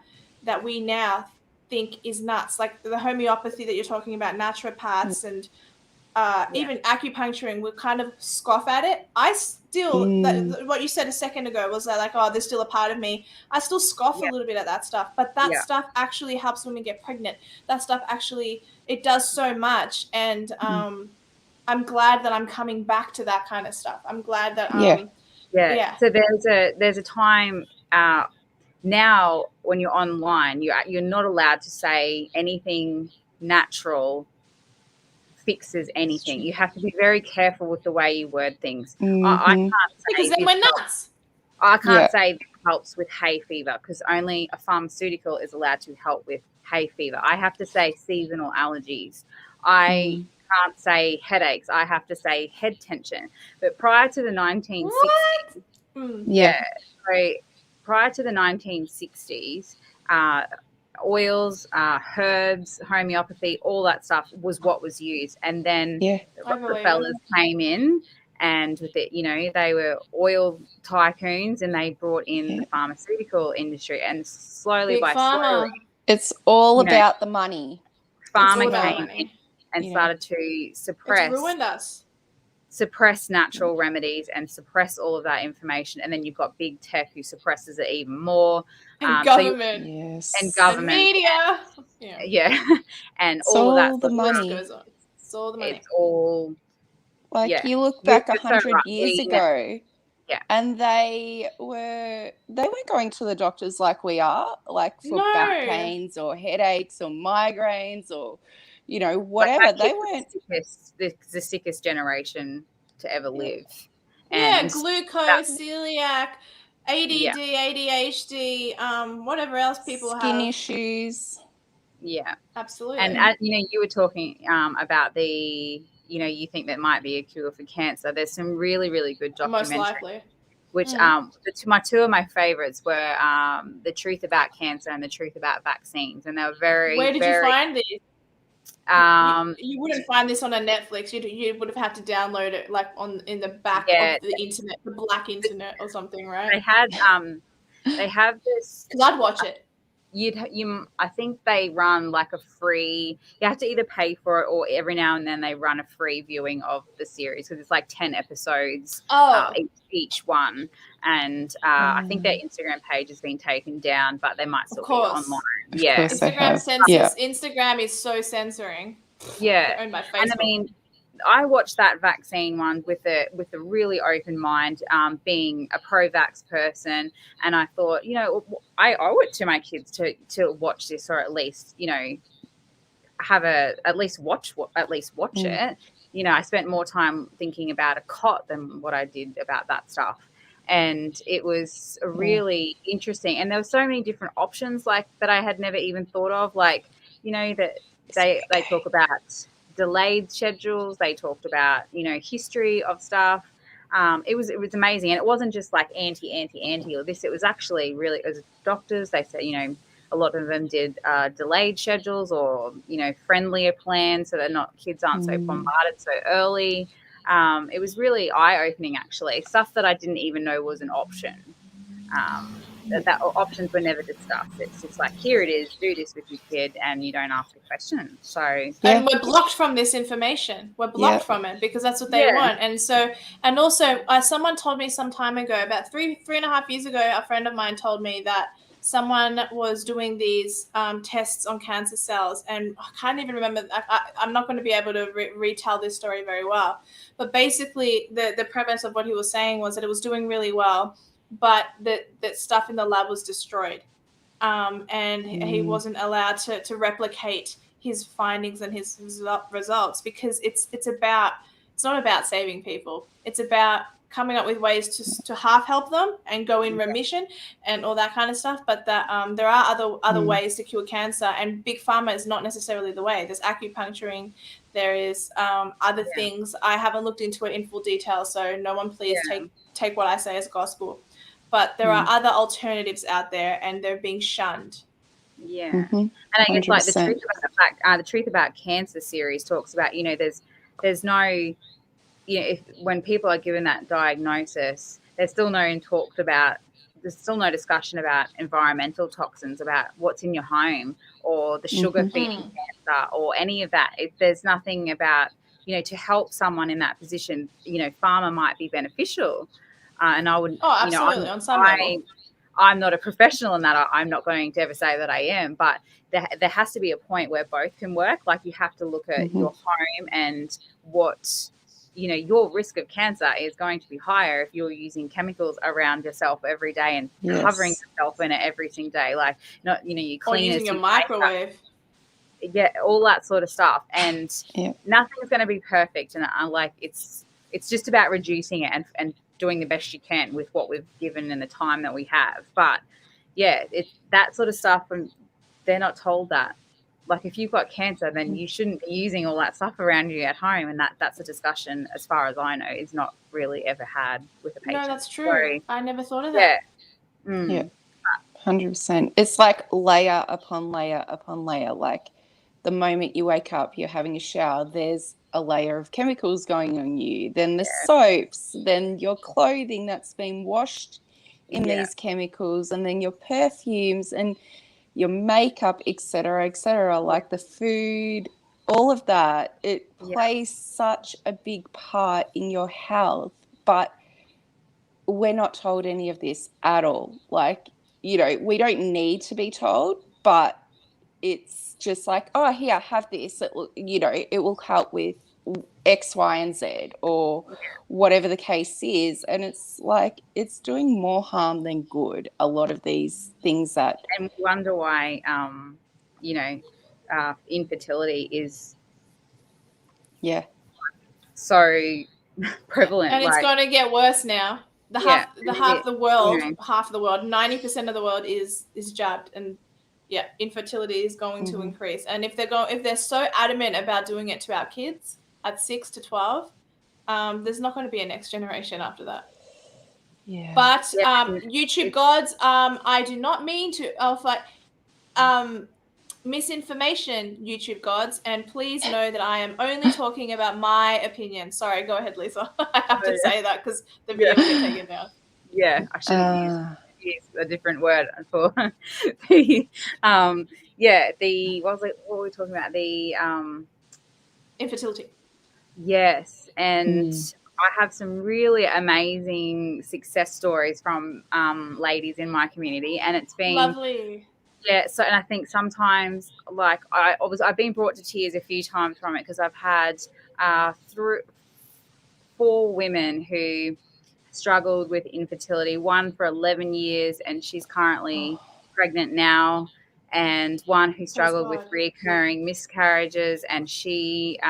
we now think is nuts, like the homeopathy that you're talking about, naturopaths, and even acupuncturing. We kind of scoff at it. I still, what you said a second ago was that, like, oh, there's still a part of me. I still scoff a little bit at that stuff, but that stuff actually helps women get pregnant. That stuff actually, it does so much. And I'm glad that I'm coming back to that kind of stuff. I'm glad that So there's a time now when you're online, you're not allowed to say anything natural fixes anything. You have to be very careful with the way you word things. I can't say because then we're nuts. I can't say this helps with hay fever, because only a pharmaceutical is allowed to help with hay fever. I have to say seasonal allergies. I can't say headaches. I have to say head tension. But prior to the 1960s, so prior to the 1960s, oils, herbs, homeopathy, all that stuff was what was used. And then the Rockefellers came in, and with it, you know, they were oil tycoons, and they brought in the pharmaceutical industry, and slowly slowly, it's all about the money. Pharma came in and started to suppress. It's ruined us. Suppress natural remedies and suppress all of that information, and then you've got big tech who suppresses it even more. And government, and government, and media, and it's all of that. The money. It's all the money. It's all like you look back 100 years ago, and they weren't going to the doctors like we are, like for back pains or headaches or migraines or, you know, whatever. Like they weren't the sickest generation to ever live. And glucose, celiac, ADD, ADHD, whatever else people have. Skin issues. Yeah, absolutely. And you know, you were talking about the, you know, you think that might be a cure for cancer. There's some really, really good documentaries. Most likely. Which two of my favorites were The Truth About Cancer and The Truth About Vaccines, and they were very. Where did you find these? You wouldn't find this on a Netflix. You would have had to download it like in the back of the internet, the black internet or something, right? They have this. Because I'd watch it. I think they run like a free. You have to either pay for it, or every now and then they run a free viewing of the series, because it's like 10 episodes each one. And I think their Instagram page has been taken down, but they might still be online. Instagram censors. Instagram is so censoring. Yeah, owned by Facebook. And I mean, I watched that vaccine one with a really open mind, being a pro-vax person, and I thought, you know, I owe it to my kids to watch this, or at least, you know, at least watch it. You know, I spent more time thinking about a cot than what I did about that stuff, and it was really interesting. And there were so many different options like that I had never even thought of, like, you know, that they talk about delayed schedules. They talked about, you know, history of stuff. It was amazing, and it wasn't just like anti or this. It was actually really, as doctors, they said, you know, a lot of them did delayed schedules, or, you know, friendlier plans, so that kids aren't so bombarded so early. It was really eye-opening, actually, stuff that I didn't even know was an option. That options were never discussed. It's just like, here it is, do this with your kid, and you don't ask a question. So and we're blocked from this information. We're blocked from it because that's what they want. And so, and also, someone told me some time ago, about three and a half years ago, a friend of mine told me that someone was doing these tests on cancer cells, and I can't even remember. I'm not going to be able to retell this story very well, but basically, the premise of what he was saying was that it was doing really well, but that stuff in the lab was destroyed, and he wasn't allowed to replicate his findings and his results, because it's not about saving people. It's about coming up with ways to half help them and go in remission and all that kind of stuff. But that there are other ways to cure cancer, and big pharma is not necessarily the way. There's acupuncturing. There is other things. I haven't looked into it in full detail, so no one please take what I say as gospel. But there are other alternatives out there, and they're being shunned. Yeah, and I guess like the truth about cancer series talks about, you know, there's no, you know, when people are given that diagnosis, there's still no discussion about environmental toxins, about what's in your home, or the sugar feeding cancer, or any of that. There's nothing about, you know, to help someone in that position. You know, pharma might be beneficial, and I would, absolutely, you know, on some level. I'm not a professional in that. I'm not going to ever say that I am, but there has to be a point where both can work. Like, you have to look at your home and what, you know, your risk of cancer is going to be higher if you're using chemicals around yourself every day and covering yourself in it every single day. Like, not, you know, you clean or using your microwave. Yeah, all that sort of stuff. And nothing's going to be perfect. And like, it's just about reducing it and doing the best you can with what we've given and the time that we have. But yeah, it's that sort of stuff, and they're not told that. Like, if you've got cancer, then you shouldn't be using all that stuff around you at home, and that's a discussion, as far as I know, is not really ever had with a patient. No, that's true. I never thought of that. Yeah, 100%. It's like layer upon layer upon layer. Like, the moment you wake up, you're having a shower, there's a layer of chemicals going on you, then the soaps, then your clothing that's been washed in these chemicals, and then your perfumes and your makeup, etc., like the food, all of that. It plays such a big part in your health, but we're not told any of this at all. Like, you know, we don't need to be told, but it's just like, oh, here, have this. It will, you know, it will help with X, Y, and Z, or whatever the case is. And it's like, it's doing more harm than good, a lot of these things that. And we wonder why, you know, infertility is so prevalent. And it's going to get worse now. Half the world, 90% of the world is jabbed, and infertility is going to increase. And if they're so adamant about doing it to our kids at 6 to 12, there's not going to be a next generation after that. Yeah. But YouTube gods, I do not mean to offer misinformation, YouTube gods, and please know that I am only talking about my opinion. Sorry, go ahead, Lisa. I have to say that because the video will get taken down. Yeah, I shouldn't use a different word for the what were we talking about? The infertility. Yes, and I have some really amazing success stories from ladies in my community, and it's been lovely. Yeah, so, and I think sometimes, like, I've been brought to tears a few times from it, because I've had 4 women who struggled with infertility, one for 11 years, and she's currently pregnant now, and one who struggled with recurring miscarriages, and she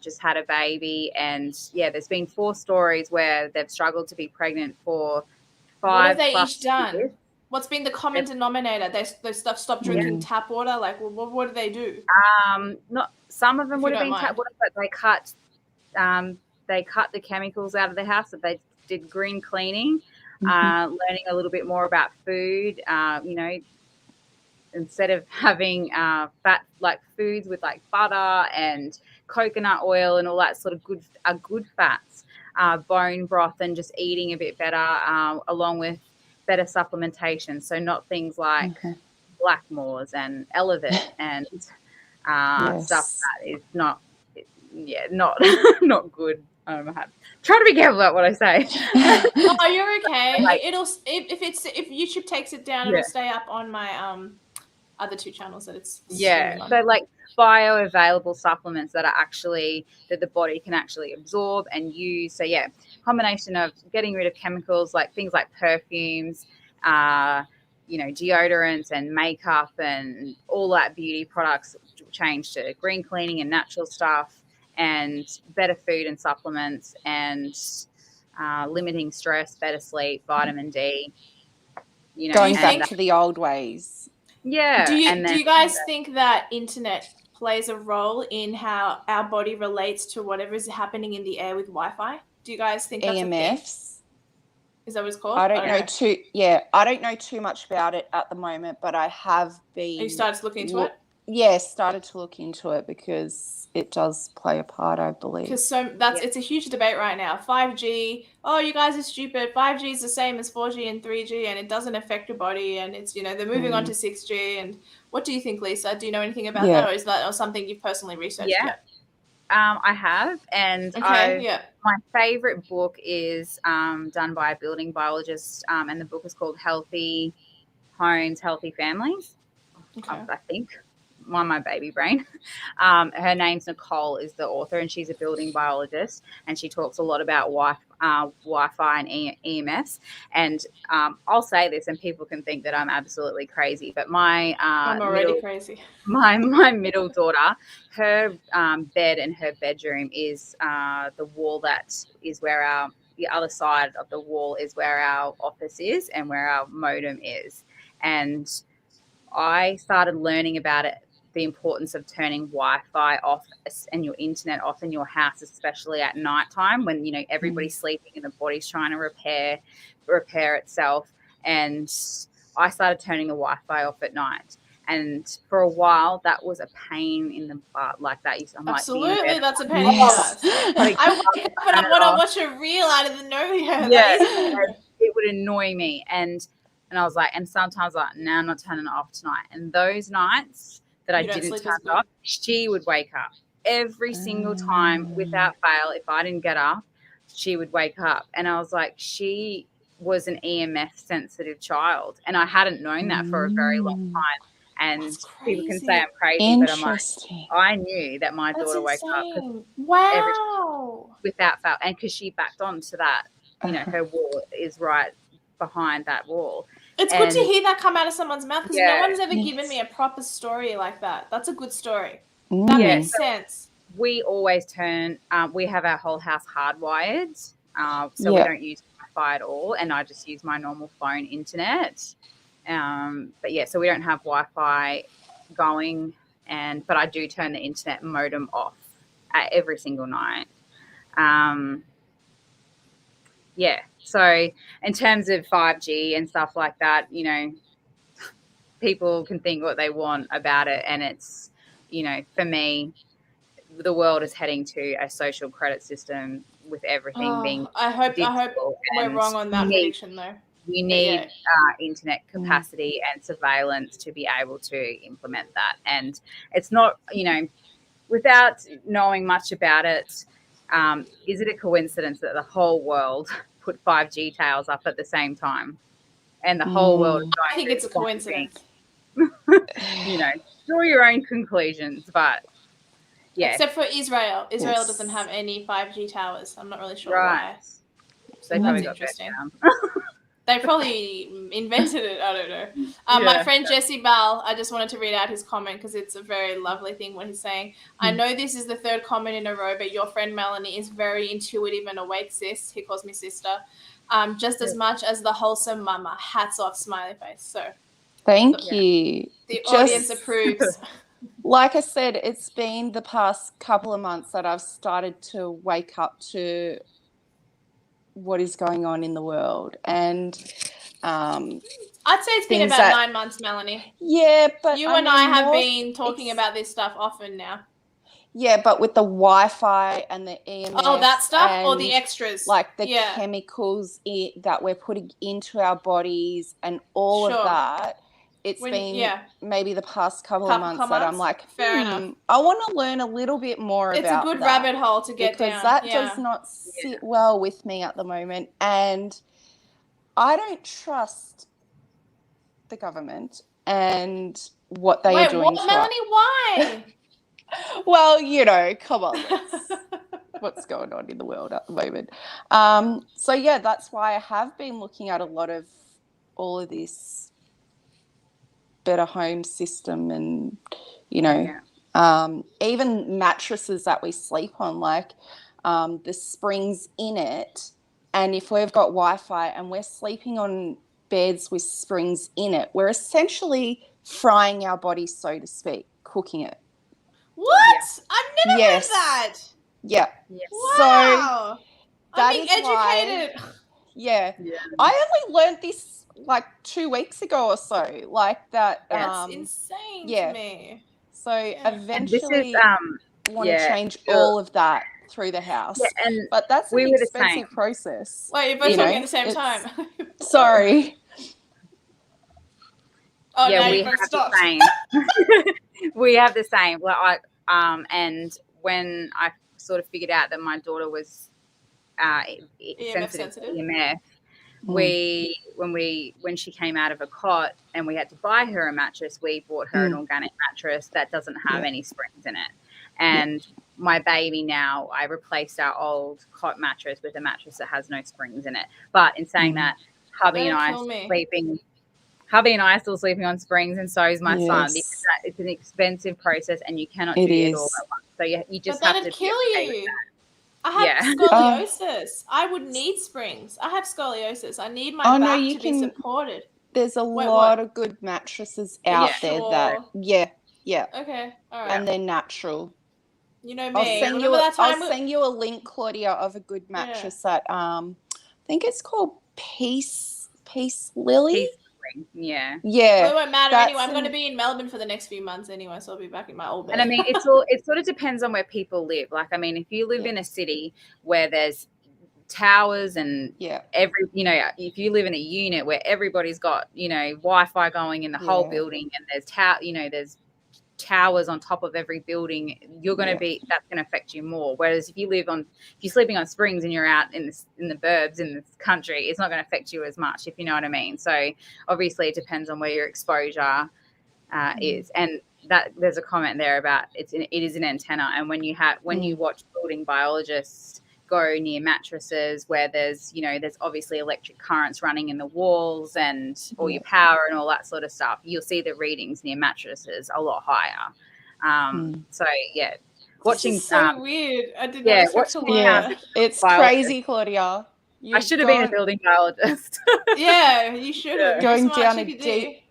just had a baby. And there's been 4 stories where they've struggled to be pregnant for 5 What have they plus each done? years. What's been the common denominator? They stopped drinking tap water. Like, what do they do? Not some of them would have been tap water, but they cut the chemicals out of the house. That they did green cleaning, learning a little bit more about food. You know, instead of having fat, like foods with like butter and coconut oil and all that sort of good fats, bone broth, and just eating a bit better, along with better supplementation. So not things like Blackmores and Elevate and stuff that is not not good. Try to be careful about what I say. Oh, you're okay. Like, if YouTube takes it down, it'll stay up on my other 2 channels that it's so like bioavailable supplements that are actually that the body can actually absorb and use. So combination of getting rid of chemicals, like things like perfumes, you know, deodorants and makeup and all that beauty products, change to green cleaning and natural stuff, and better food and supplements, and limiting stress, better sleep, vitamin D. You know, Going you back think- to the old ways. yeah. Do and then, you guys think that internet plays a role in how our body relates to whatever is happening in the air with Wi-Fi? Do you guys think that's a thing? EMFs. Is that what it's called? I don't know too much about it at the moment, but I have been. You started to look into it? Yeah, started to look into it because it does play a part, I believe. Because it's a huge debate right now. 5G, oh, you guys are stupid. 5G is the same as 4G and 3G, and it doesn't affect your body. And it's, they're moving on to 6G. And what do you think, Lisa? Do you know anything about that, or is that something you've personally researched yet? I have, and my favorite book is done by a building biologist, and the book is called Healthy Homes, Healthy Families. Okay. I think. My baby brain. Her name's Nicole, is the author, and she's a building biologist, and she talks a lot about Wi-Fi and EMFs. And I'll say this, and people can think that I'm absolutely crazy, but I'm already crazy. My middle daughter, her bed in her bedroom is the wall that is where the other side of the wall is where our office is and where our modem is. And I started learning about it, the importance of turning Wi-Fi off and your internet off in your house, especially at nighttime when everybody's sleeping and the body's trying to repair itself. And I started turning the Wi-Fi off at night. And for a while, that was a pain in the butt. Like that, absolutely, that's a pain in the ass. I wake up and I want to watch a reel out of the nowhere. Yeah, it would annoy me, and I was like, and sometimes like, no, I'm not turning it off tonight. And those nights that I didn't turn it off, she would wake up every single time without fail. If I didn't get up, she would wake up, and I was like, she was an EMF sensitive child, and I hadn't known that for a very long time. And people can say I'm crazy, but I'm like, I knew that my daughter woke up without fail, and because she backed onto that, her wall is right behind that wall. It's good to hear that come out of someone's mouth, because no one's ever given me a proper story like that. That's a good story. That makes sense. We always turn. We have our whole house hardwired, so we don't use Wi-Fi at all, and I just use my normal phone internet. But so we don't have Wi-Fi going, but I do turn the internet modem off every single night. So in terms of 5G and stuff like that, people can think what they want about it, and it's, for me, the world is heading to a social credit system with everything being. I hope we're wrong on that prediction, though. We need internet capacity and surveillance to be able to implement that. And it's not, without knowing much about it, is it a coincidence that the whole world put 5G tails up at the same time? And the whole world is going I think it's a coincidence. Draw your own conclusions, but Except for Israel. Israel doesn't have any 5G towers. I'm not really sure why. So that's interesting. They probably invented it. I don't know. My friend Jessie Bell, I just wanted to read out his comment because it's a very lovely thing what he's saying. I know this is the third comment in a row, but your friend Melanie is very intuitive and awake, sis. He calls me sister. Just as much as the wholesome mama. Hats off, smiley face. So thank you. The audience approves. Like I said, it's been the past couple of months that I've started to wake up to what is going on in the world, and I'd say it's been about 9 months, Melanie. Yeah, but you and I have been talking about this stuff often now. Yeah, but with the Wi-Fi and the EMF, that stuff, or the extras, like the chemicals that we're putting into our bodies and all of that. It's been maybe the past couple of months that I'm like, fair enough. I want to learn a little bit more about that. It's a good rabbit hole to get down. Because that does not sit well with me at the moment. And I don't trust the government and what they are doing to us. Melanie, why? Well, come on. What's going on in the world at the moment. That's why I have been looking at a lot of all of this better home system and, even mattresses that we sleep on, like the springs in it And if we've got Wi-Fi and we're sleeping on beds with springs in it, we're essentially frying our body, so to speak, cooking it. What? I've never Yes. heard that. Yeah. Yes. Wow. I'm that being is why- educated. Yeah. Yeah. I only learned this like 2 weeks ago or so. Like that. That's insane yeah. to me. So And this eventually is want to change sure. all of that through the house. Yeah, and but that's we an were the expensive same. process. Wait, you're both you talking know, at the same it's- time. Sorry. Oh, Yeah, now we you have both stopped. the same. We have the same. Well, and when I sort of figured out that my daughter was sensitive to EMF, when she came out of a cot and we had to buy her a mattress, we bought her an organic mattress that doesn't have any springs in it. And my baby now, I replaced our old cot mattress with a mattress that has no springs in it. But in saying that, hubby and I are still sleeping on springs, and so is my son, because it's an expensive process and you cannot do it all at once. So you just but have that'd to kill be okay you. I have scoliosis. I would need springs. I have scoliosis. I need my back to be supported. There's a lot of good mattresses out there that Okay, all right. and they're natural. You know me. I'll send you a link, Claudia, of a good mattress that I think it's called Peace Lily. Yeah. Yeah. Well, it won't matter anyway. I'm going to be in Melbourne for the next few months anyway, so I'll be back in my old bed. And I mean, it sort of depends on where people live. Like, I mean, if you live in a city where there's towers and if you live in a unit where everybody's got, Wi-Fi going in the whole building, and there's towers on top of every building, you're going to that's going to affect you more. Whereas if you're sleeping on springs and you're out in the burbs in this country, it's not going to affect you as much, if you know what I mean. So obviously it depends on where your exposure is. And that there's a comment there about it is an antenna. And when you watch building biologists go near mattresses where there's obviously electric currents running in the walls and all your power and all that sort of stuff, you'll see the readings near mattresses a lot higher. So yeah, watching this is so weird. I did not expect to learn. It's crazy, Claudia. I should have been a building biologist. Yeah, you should have. Going down a deep,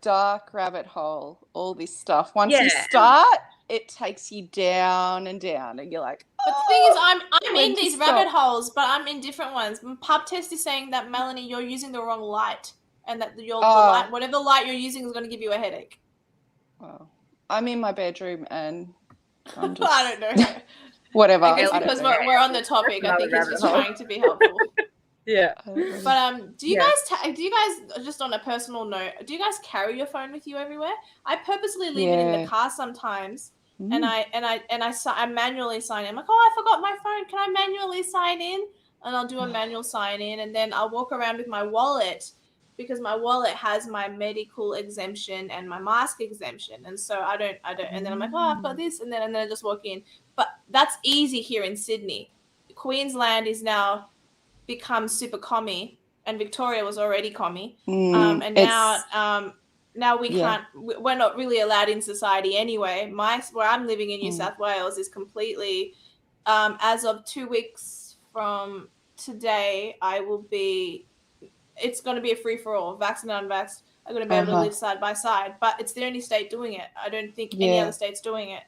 dark rabbit hole, all this stuff. Once you start, it takes you down and down, and you're like, But the thing is, I'm in these rabbit holes, but I'm in different ones. Pub test is saying that, Melanie, you're using the wrong light, and that the light, whatever light you're using, is going to give you a headache. Well, I'm in my bedroom, and I'm just, I don't know. Whatever. I guess because we're on the topic, I think he's just trying to be helpful. Yeah. But do you guys just on a personal note, do you guys carry your phone with you everywhere? I purposely leave it in the car sometimes, and I manually sign in. I'm like, I forgot my phone. Can I manually sign in? And I'll do a manual sign in, and then I'll walk around with my wallet, because my wallet has my medical exemption and my mask exemption, and so I don't. And then I'm like, I've got this, and then I just walk in. But that's easy here in Sydney. Queensland is now become super commie, and Victoria was already commie, and now we can't. We're not really allowed in society anyway. Where I'm living in New South Wales is completely, as of 2 weeks from today, it's going to be a free for all, vax and unvaxxed. I'm going to be able to live side by side, but it's the only state doing it. I don't think any other state's doing it.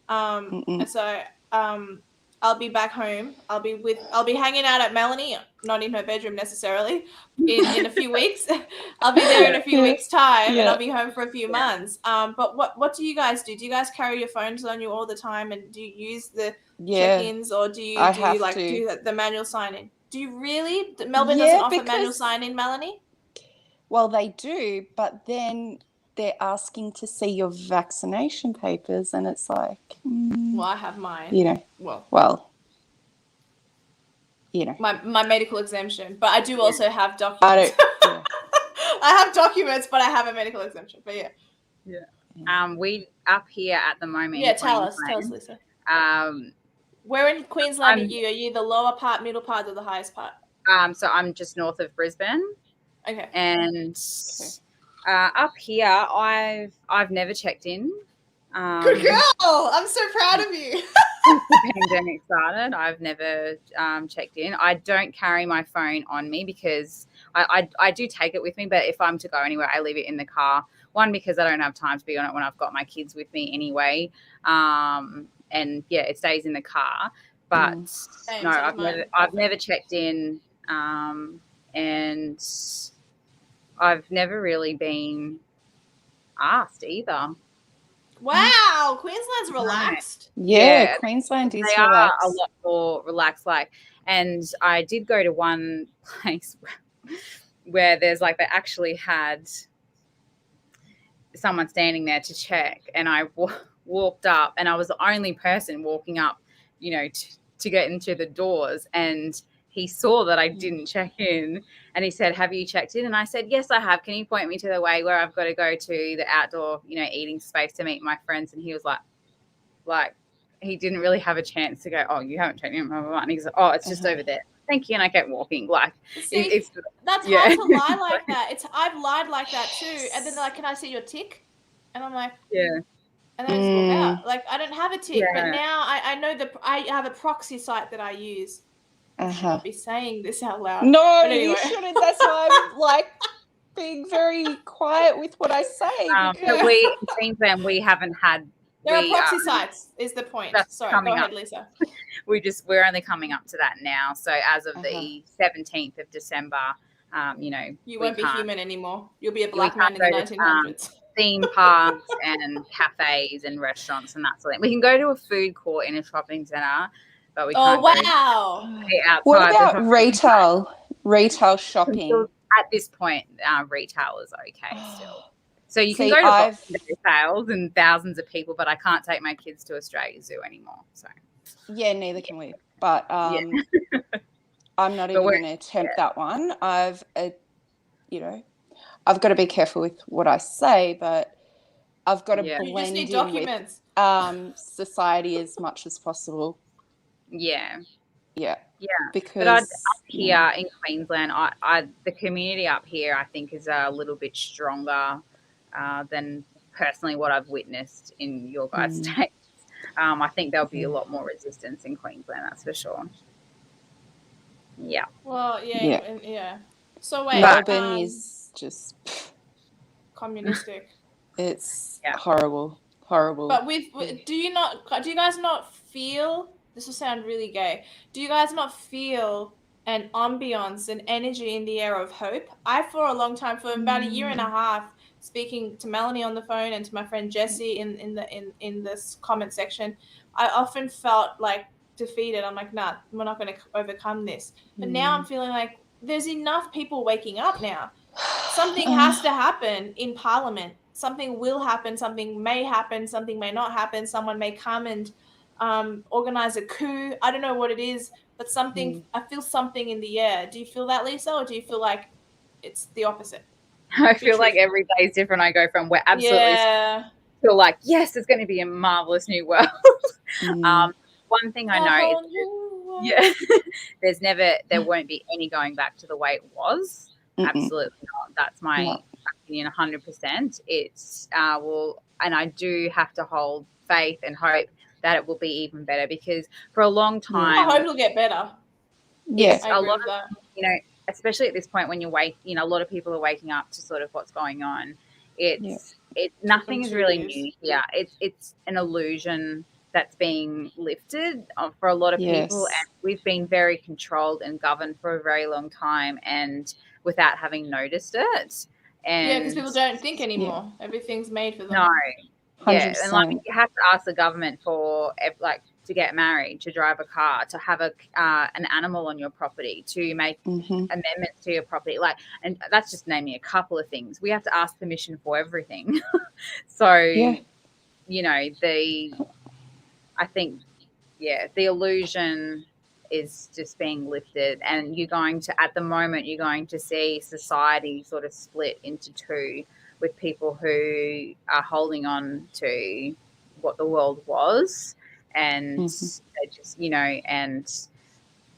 And so I'll be back home. I'll be hanging out at Melanie, not in her bedroom necessarily, in a few weeks. I'll be there in a few weeks' time, and I'll be home for a few months. But what do you guys do? Do you guys carry your phones on you all the time, and do you use the check-ins, or do you do the manual sign-in? Do you really? Melbourne doesn't offer manual sign-in, Melanie? Well, they do, but then they're asking to see your vaccination papers, and it's like, well, I have mine. My medical exemption, but I do also have documents. I have documents, but I have a medical exemption. But we up here at the moment. Yeah, tell us, Lisa. Where in Queensland are you? Are you the lower part, middle part, or the highest part? So I'm just north of Brisbane. Okay. And up here, I've never checked in. Good girl! I'm so proud of you. the pandemic started. I've never checked in. I don't carry my phone on me because I do take it with me, but if I'm to go anywhere, I leave it in the car. One, because I don't have time to be on it when I've got my kids with me anyway. And yeah, it stays in the car. But Same, no, so does I've mine. never checked in, and I've never really been asked either. Wow, Queensland's relaxed. Yeah, Queensland is They are a relaxed. lot more relaxed. And I did go to one place where there's like, they actually had someone standing there to check, and I walked up, and I was the only person walking up, to get into the doors, and he saw that I didn't check in, and he said, "Have you checked in?" And I said, "Yes, I have. Can you point me to the way where I've got to go to the outdoor, eating space to meet my friends?" And he was like he didn't really have a chance to go, "Oh, you haven't checked in," blah, blah, blah. And he's like, "Oh, it's just over there. Thank you." And I kept walking. See, that's hard to lie like that. I've lied like that too. And then they're like, "Can I see your tick?" And I'm like, yeah. And then I just walk out. Like, I don't have a tick, but Yeah. now I know I have a proxy site that I use. I should not be saying this out loud. No, but anyway. you shouldn't. That's why I'm like being very quiet with what I say. But we in Queensland, we haven't had. There are proxy sites, is the point. Sorry, go ahead, Lisa. We're only coming up to that now. So as of the 17th of December, you won't be human anymore. You'll be a black man in the 1900s. Theme parks and cafes and restaurants and that sort of thing. We can go to a food court in a shopping centre, but we can't. Oh wow! Outside. What about retail shopping? At this point, retail is okay still. So you can go to Boxing Day sales and thousands of people, but I can't take my kids to Australia Zoo anymore. So yeah, neither can we. But I'm not even going to attempt that one. I've got to be careful with what I say, but I've got to blend in with society as much as possible. Yeah. Because up here in Queensland, the community up here, I think, is a little bit stronger than personally what I've witnessed in your guys' states. I think there'll be a lot more resistance in Queensland, that's for sure. Yeah. Well, yeah. So wait, Melbourne is just communistic. It's horrible. But do you guys not feel? This will sound really gay. Do you guys not feel an ambience, an energy in the air of hope? I, for a long time, for about a year and a half, speaking to Melanie on the phone and to my friend Jessie in this comment section, I often felt like defeated. I'm like, nah, we're not going to overcome this. But now I'm feeling like there's enough people waking up now. Something has to happen in Parliament. Something will happen. Something may happen. Something may not happen. Someone may come and organize a coup. I don't know what it is, but something. I feel something in the air. Do you feel that, Lisa, or do you feel like it's the opposite? I feel like every day is different. I go from we're absolutely feel like, yes, it's going to be a marvelous new world. One thing I know is there won't be any going back to the way it was. Absolutely not. That's my opinion, 100%. It's and I do have to hold faith and hope that it will be even better, because for a long time, I hope it'll get better. Yes, a lot of that. Especially at this point when a lot of people are waking up to sort of what's going on. It's nothing is really new here. It's an illusion that's being lifted for a lot of people, and we've been very controlled and governed for a very long time, and without having noticed it. And because people don't think anymore. Everything's made for them. No. 100%. And you have to ask the government for to get married, to drive a car, to have an animal on your property, to make amendments to your property, and that's just naming a couple of things. We have to ask permission for everything. So, I think, the illusion is just being lifted, and at the moment, you're going to see society sort of split into two, with people who are holding on to what the world was, and they just, and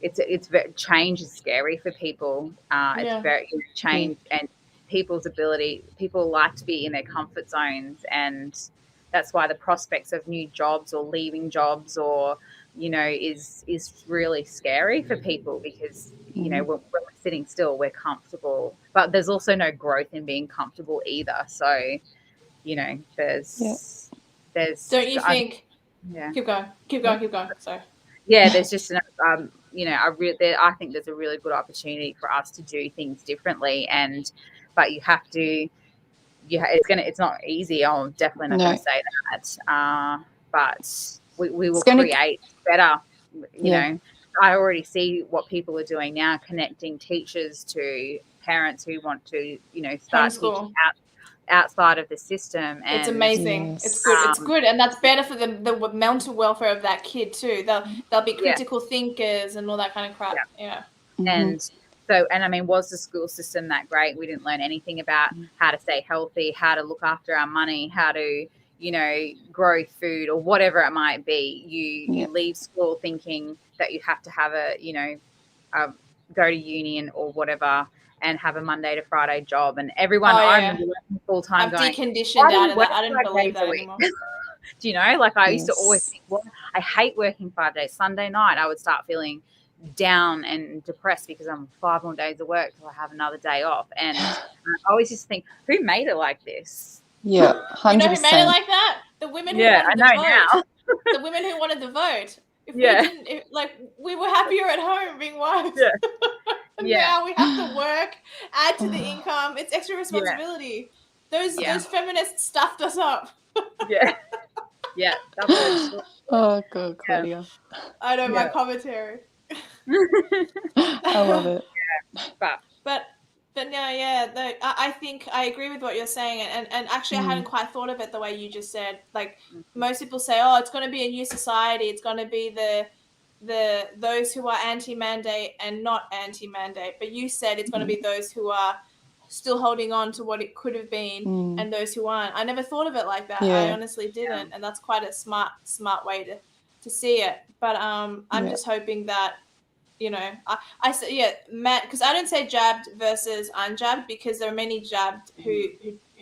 it's very, change is scary for people. It's very change and people's ability. People like to be in their comfort zones, and that's why the prospects of new jobs or leaving jobs or you know, is really scary for people because, you know, when we're sitting still, we're comfortable, but there's also no growth in being comfortable either. So, you know, there's Don't you think? Yeah. Keep going. Sorry. Yeah, there's just you know, I think there's a really good opportunity for us to do things differently, but you have to. Yeah, it's not easy. I'm definitely not going to say that. But we will create better. You know, I already see what people are doing now, connecting teachers to parents who want to, you know, start teaching outside of the system. And it's amazing. It's good. It's good, and that's better for the mental welfare of that kid too. They'll be critical thinkers and all that kind of crap. Yeah. And so, and I mean, was the school system that great? We didn't learn anything about how to stay healthy, how to look after our money, how to, you know, grow food or whatever it might be. You leave school thinking that you have to have a, you know, go to union or whatever and have a Monday to Friday job. And everyone, I remember working full time. I'm deconditioned out of that. I didn't believe that anymore. Do you know? Like I used to always think, well, I hate working 5 days. Sunday night, I would start feeling down and depressed because I'm 5 more days of work till I have another day off. And I always just think, who made it like this? Yeah, 100%. You know who made it like that? The women who wanted the vote. Now. The women who wanted the vote. If we didn't, we were happier at home being wives. Now we have to work, add to the income. It's extra responsibility. Those feminists stuffed us up. Oh God, Claudia. I know my commentary. I love it. But no, I think I agree with what you're saying, and actually I hadn't quite thought of it the way you just said. Like most people say, oh, it's going to be a new society. It's going to be the those who are anti-mandate and not anti-mandate. But you said it's going to be those who are still holding on to what it could have been and those who aren't. I never thought of it like that. I honestly didn't, and that's quite a smart way to see it. But I'm just hoping that, you know, I say Matt, because I don't say jabbed versus unjabbed, because there are many jabbed who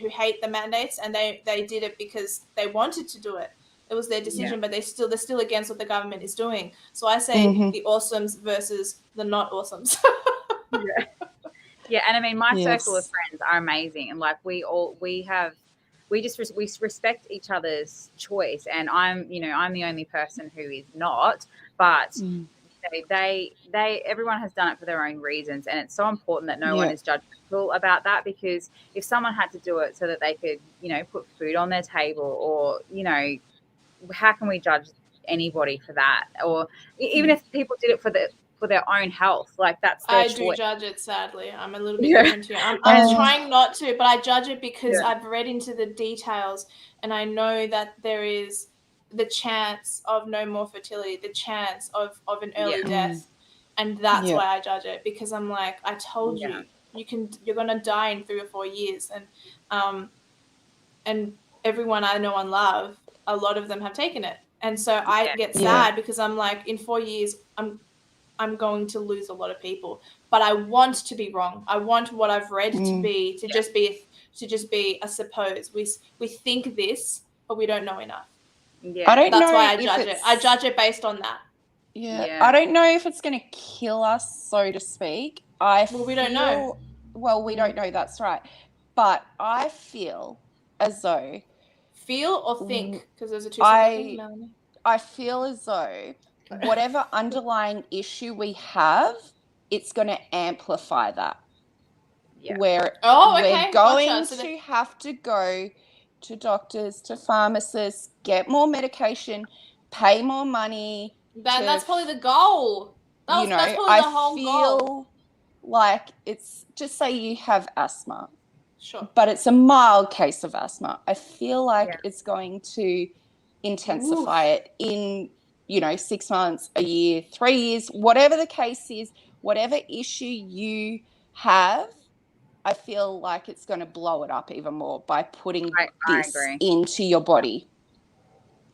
hate the mandates, and they did it because they wanted to do it. It was their decision, but they're still against what the government is doing. So I say the awesomes versus the not awesomes. And I mean, my circle of friends are amazing, and like we respect each other's choice. And I'm the only person who is not, but everyone has done it for their own reasons, and it's so important that no one is judgmental about that, because if someone had to do it so that they could, you know, put food on their table, or, you know, how can we judge anybody for that? Or even if people did it for their own health, like that's their choice. I do judge it, sadly. I'm a little bit different to you. I'm trying not to, but I judge it because I've read into the details, and I know that there is the chance of no more fertility, the chance of an early death, and that's why I judge it, because I'm like, I told you, you're gonna die in 3 or 4 years, and everyone I know and love, a lot of them have taken it, and so I get sad because I'm like, in 4 years, I'm going to lose a lot of people, but I want to be wrong. I want what I've read to just be a suppose. We think this, but we don't know enough. I don't That's know why I judge it. I judge it based on that. I don't know if it's going to kill us, so to speak. We don't know. Well, we don't know. That's right. But I feel as though. Feel or think? Because those are two separate things, Melanie. I feel as though whatever underlying issue we have, it's going to amplify that. We're going to have to go to doctors, to pharmacists, get more medication, pay more money. That's probably the goal. That's probably the whole goal. I feel like it's, just say you have asthma. Sure. But it's a mild case of asthma. I feel like it's going to intensify it in, 6 months, a year, 3 years, whatever the case is, whatever issue you have, I feel like it's going to blow it up even more by putting this into your body.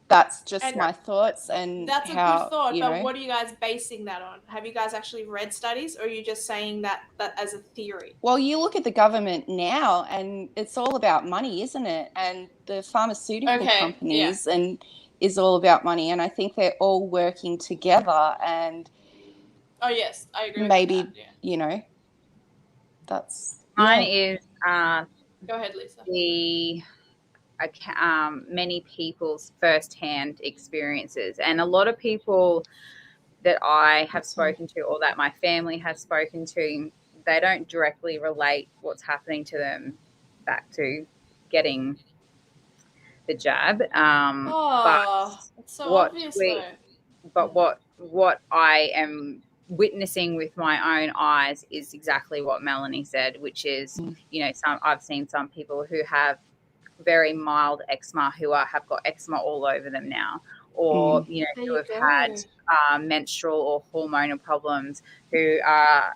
That's just my thoughts. And that's a good thought, but what are you guys basing that on? Have you guys actually read studies, or are you just saying that as a theory? Well, you look at the government now, and it's all about money, isn't it? And the pharmaceutical companies, and is all about money, and I think they're all working together, and Oh yes, I agree. maybe with that. Yeah. you know, that's Mine is Go ahead, Lisa. many people's first-hand experiences, and a lot of people that I have spoken to or that my family has spoken to, they don't directly relate what's happening to them back to getting the jab. Oh, it's so obvious though. What I am witnessing with my own eyes is exactly what Melanie said, which is, I've seen some people who have very mild eczema who have got eczema all over them now, or who have had menstrual or hormonal problems, who are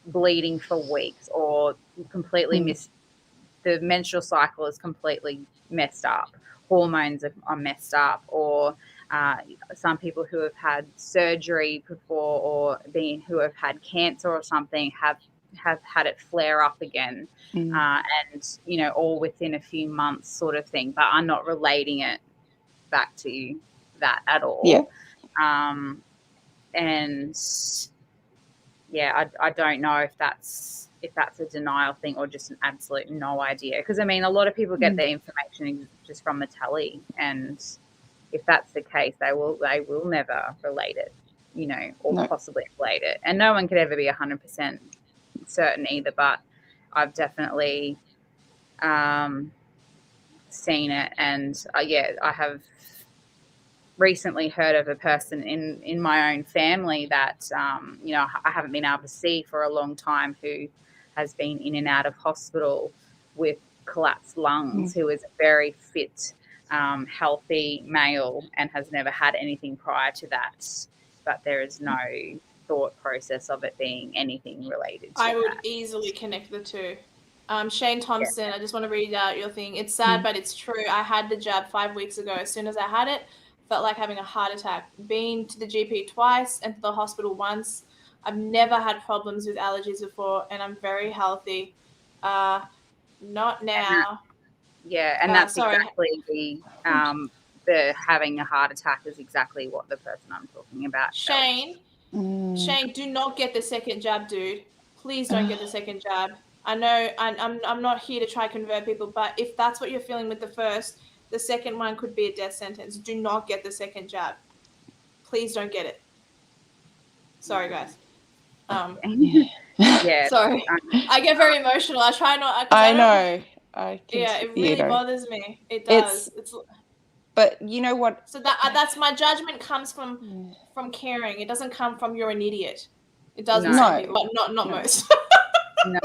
bleeding for weeks, or completely the menstrual cycle is completely messed up, hormones are messed up, or some people who have had surgery before, or who have had cancer or something, have had it flare up again, and all within a few months, sort of thing. But I'm not relating it back to that at all. Yeah. And yeah, I don't know if that's a denial thing or just an absolute no idea. Because I mean, a lot of people get their information just from the telly, and if that's the case, they will never relate it, or possibly relate it. And no one could ever be 100% certain either. But I've definitely seen it, and I have recently heard of a person in my own family that I haven't been able to see for a long time, who has been in and out of hospital with collapsed lungs, who is a very fit, healthy male and has never had anything prior to that, but there is no thought process of it being anything related to I would that. easily connect the two. Shane Thompson, I just want to read out your thing. It's sad, but it's true. I had the jab 5 weeks ago. As soon as I had it, felt like having a heart attack. Been to the GP twice and to the hospital once. I've never had problems with allergies before, and I'm very healthy. Not now. And that's exactly the having a heart attack is exactly what the person I'm talking about. Shane, do not get the second jab, dude. Please don't get the second jab. I know I'm not here to try to convert people, but if that's what you're feeling with the first, the second one could be a death sentence. Do not get the second jab. Please don't get it. Sorry, guys. Sorry. I get very emotional. I try not. I know. It really bothers me. It does. But you know what? So that's my judgment comes from caring. It doesn't come from you're an idiot. It does with some people, but not most. No.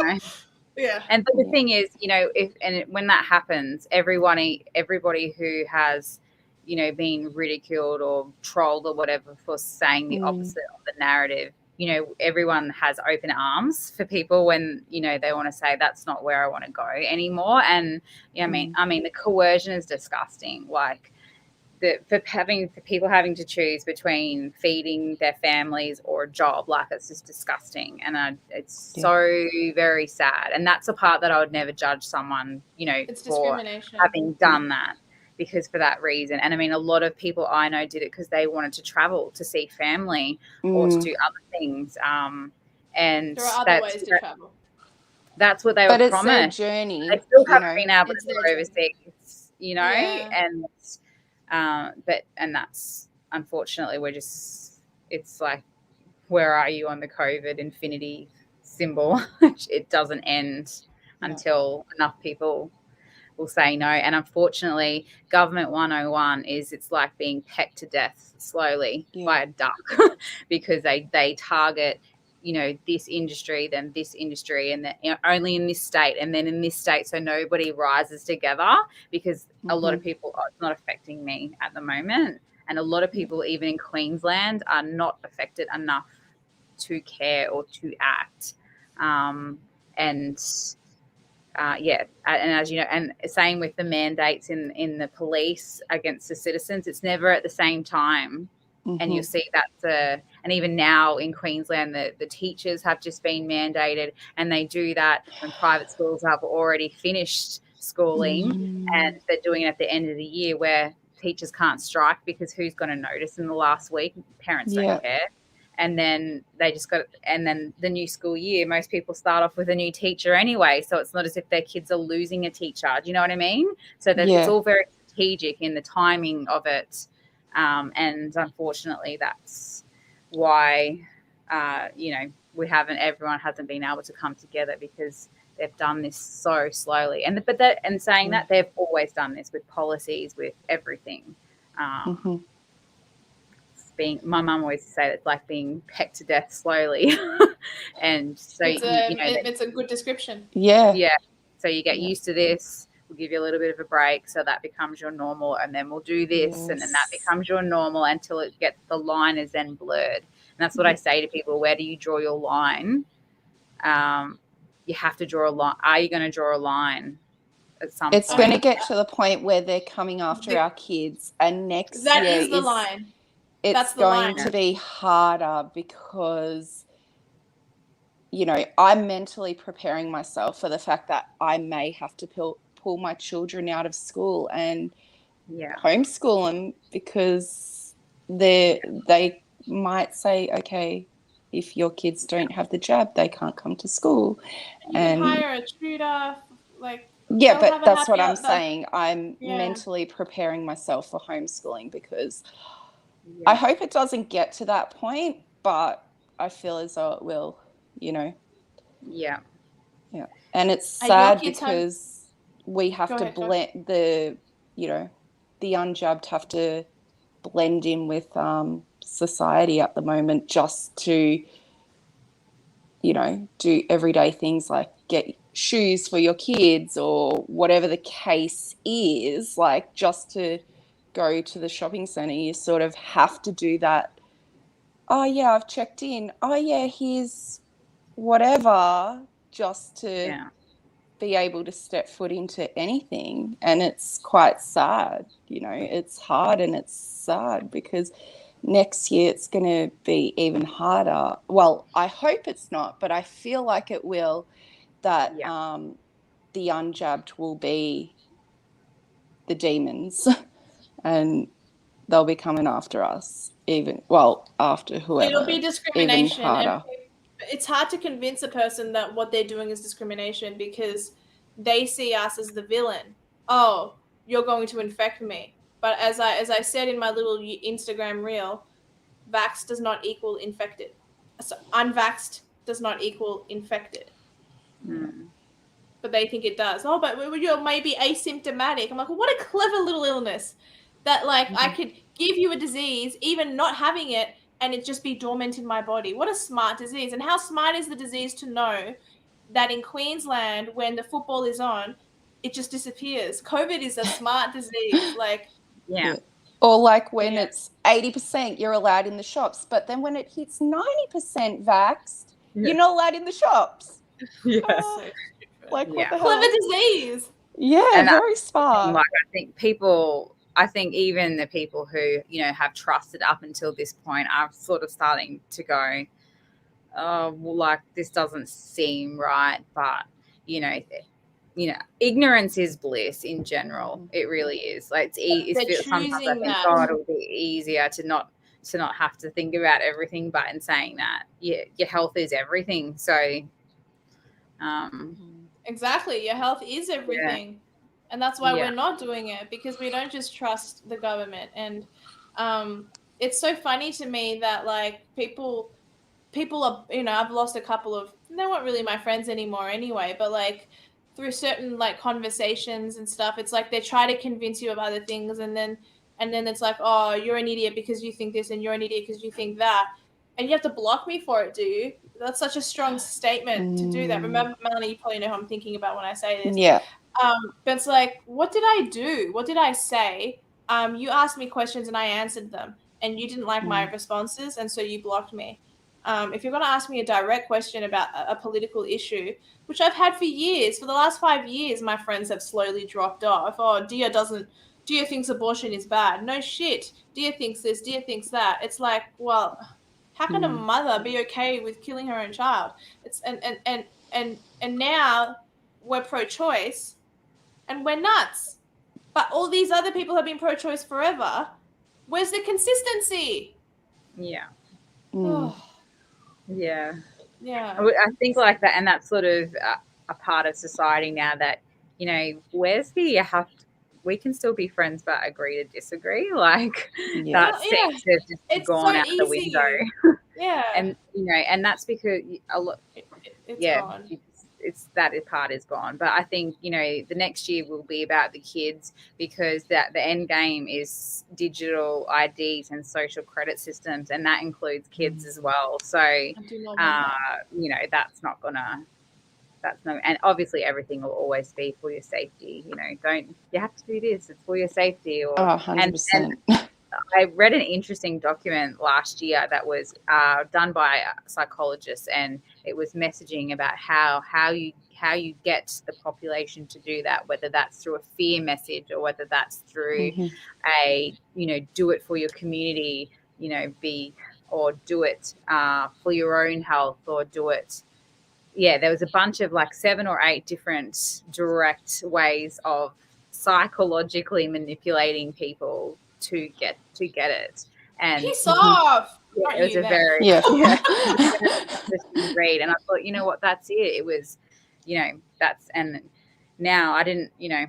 Yeah. And the thing is, when that happens, everybody who has, been ridiculed or trolled or whatever for saying the opposite of the narrative, everyone has open arms for people when, they want to say that's not where I want to go anymore. And I mean, the coercion is disgusting. Like, for people having to choose between feeding their families or a job, like, it's just disgusting, and it's so very sad. And that's a part that I would never judge someone, it's for having done that, because for that reason. And I mean, a lot of people I know did it because they wanted to travel to see family or to do other things. And there are other ways to travel. That's what they were promised. But it's their journey. They still haven't been able to go overseas, and. And that's, unfortunately, it's like, where are you on the COVID infinity symbol? It doesn't end until enough people will say no. And unfortunately, government 101 it's like being pecked to death slowly by a duck, because they target, this industry, then this industry, and then only in this state, and then in this state, so nobody rises together, because a lot of people, it's not affecting me at the moment, and a lot of people, even in Queensland, are not affected enough to care or to act. And as you know, and same with the mandates in the police against the citizens, it's never at the same time. And you'll see that and even now in Queensland, the teachers have just been mandated, and they do that when private schools have already finished schooling, and they're doing it at the end of the year, where teachers can't strike because who's going to notice in the last week? Parents don't care. And then and then the new school year, most people start off with a new teacher anyway. So it's not as if their kids are losing a teacher. Do you know what I mean? So that it's all very strategic in the timing of it. And unfortunately, that's why, everyone hasn't been able to come together because they've done this so slowly. And saying that, they've always done this with policies, with everything. My mum always say it's like being pecked to death slowly. And so it's a good description. So you get used to this, we'll give you a little bit of a break, so that becomes your normal, and then we'll do this, and then that becomes your normal until the line is then blurred. And that's what I say to people: where do you draw your line? You have to draw a line. Are you going to draw a line at some point? It's going to get to the point where they're coming after our kids, and next year is the line. It's going to be harder because, I'm mentally preparing myself for the fact that I may have to pull my children out of school and homeschool them because they might say, okay, if your kids don't have the jab, they can't come to school. You can hire a tutor, but that's what I'm saying. I'm mentally preparing myself for homeschooling because I hope it doesn't get to that point, but I feel as though it will, Yeah. And it's sad because we have to blend the unjabbed have to blend in with society at the moment just to, do everyday things like get shoes for your kids or whatever the case is, like just to go to the shopping centre. You sort of have to do that. Oh, yeah, I've checked in. Oh, yeah, here's whatever just to be able to step foot into anything. And it's quite sad, it's hard and it's sad because next year it's going to be even harder. Well, I hope it's not, but I feel like it will, that the unjabbed will be the demons and they'll be coming after us after whoever. It'll be discrimination. Even harder. It's hard to convince a person that what they're doing is discrimination because they see us as the villain. Oh, you're going to infect me. But as I said in my little Instagram reel, vaxxed does not equal infected. So unvaxxed does not equal infected. But they think it does. Oh, but you're maybe asymptomatic. I'm like, well, what a clever little illness that I could give you a disease, even not having it, and it just be dormant in my body. What a smart disease. And how smart is the disease to know that in Queensland, when the football is on, it just disappears. COVID is a smart disease. Or when it's 80% you're allowed in the shops, but then when it hits 90% vaxxed, you're not allowed in the shops. What the hell? Clever disease. Yeah, very smart. I think even the people who, have trusted up until this point are sort of starting to go, oh, well, this doesn't seem right. But, ignorance is bliss in general. It really is. Sometimes I think, God, it would be easier to not have to think about everything. But in saying that, your health is everything. So, exactly. Your health is everything. And that's why we're not doing it, because we don't just trust the government. And it's so funny to me that people are, I've lost a couple of, they weren't really my friends anymore anyway, but through certain conversations and stuff, it's they try to convince you of other things. And then it's oh, you're an idiot because you think this, and you're an idiot because you think that. And you have to block me for it, do you? That's such a strong statement to do that. Remember, Melanie, you probably know who I'm thinking about when I say this. Yeah. But it's what did I do? What did I say? You asked me questions and I answered them, and you didn't like my responses, and so you blocked me. If you're going to ask me a direct question about a political issue, which I've had for years, for the last 5 years, my friends have slowly dropped off. Oh, Dia thinks abortion is bad. No shit. Dia thinks this, Dia thinks that. It's well, how can a mother be okay with killing her own child? It's and now we're pro-choice, and we're nuts. but all these other people have been pro-choice forever. Where's the consistency? Yeah. Oh, Yeah. yeah. I think like that, and that's sort of a part of society now that, you know, where's the we can still be friends but agree to disagree. Like Yeah. that Yeah. seems to have just It's gone so out the window. easy. Yeah. And you know, and that's because a lot. It's Yeah, gone. it's that part is gone. But I think, you know, the next year will be about the kids, because that the end game is digital IDs and social credit systems, and that includes kids as well. So I do not want that. you know, that's not, and obviously everything will always be for your safety. You know, you have to do this, it's for your safety. Or Oh, 100%. I read an interesting document last year that was done by psychologists, and it was messaging about how you get the population to do that, whether that's through a fear message or whether that's through a, you know, do it for your community, you know, or do it for your own health, or do it. Yeah, there was a bunch of like 7 or 8 different direct ways of psychologically manipulating people to get it. And Piss off. yeah, Not it was you a then. very Yeah. interesting read. And I thought, you know what, that's it. It was, you know, and now I didn't, you know,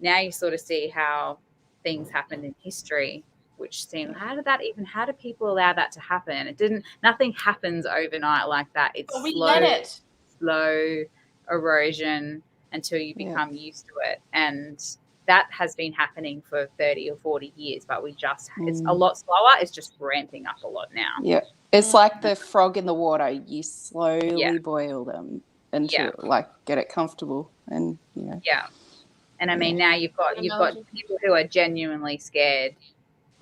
now you sort of see how things happened in history, which seemed, how do people allow that to happen? It didn't, nothing happens overnight like that. It's But we get it. slow erosion until you become used to it. And that has been happening for 30 or 40 years, but it's a lot slower. It's just ramping up a lot now. Yeah. It's like the frog in the water. You slowly boil them until like get it comfortable, and you know. Yeah. And I mean, now you've got people who are genuinely scared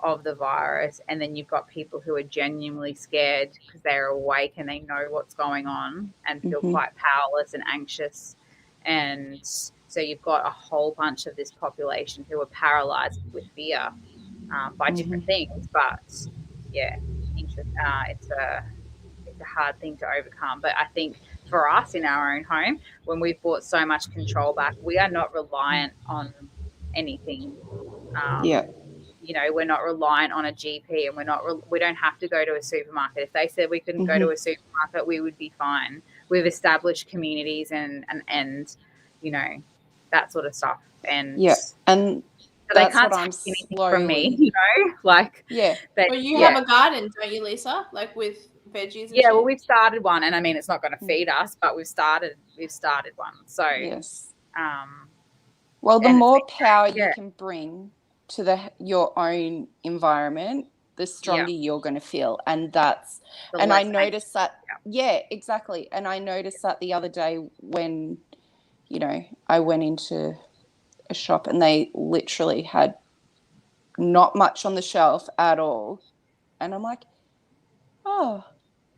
of the virus, and then you've got people who are genuinely scared because they're awake and they know what's going on and feel quite powerless and anxious. And so you've got a whole bunch of this population who are paralyzed with fear by different things. But yeah, it's a hard thing to overcome. But I think for us in our own home, when we've brought so much control back, we are not reliant on anything. You know, we're not reliant on a GP, and we don't have to go to a supermarket. If they said we couldn't go to a supermarket, we would be fine. We've established communities and you know, that sort of stuff. And and so they can't take anything from me, you know, like Well, you have a garden, don't you, Lisa? Like with veggies and shit? well, we've started one, and I mean, it's not going to feed us, but we've started one. So well, the more power you can bring to your own environment, the stronger you're going to feel. And that's and I noticed that exactly. And I noticed that the other day when, you know, I went into a shop and they literally had not much on the shelf at all, and I'm like, oh,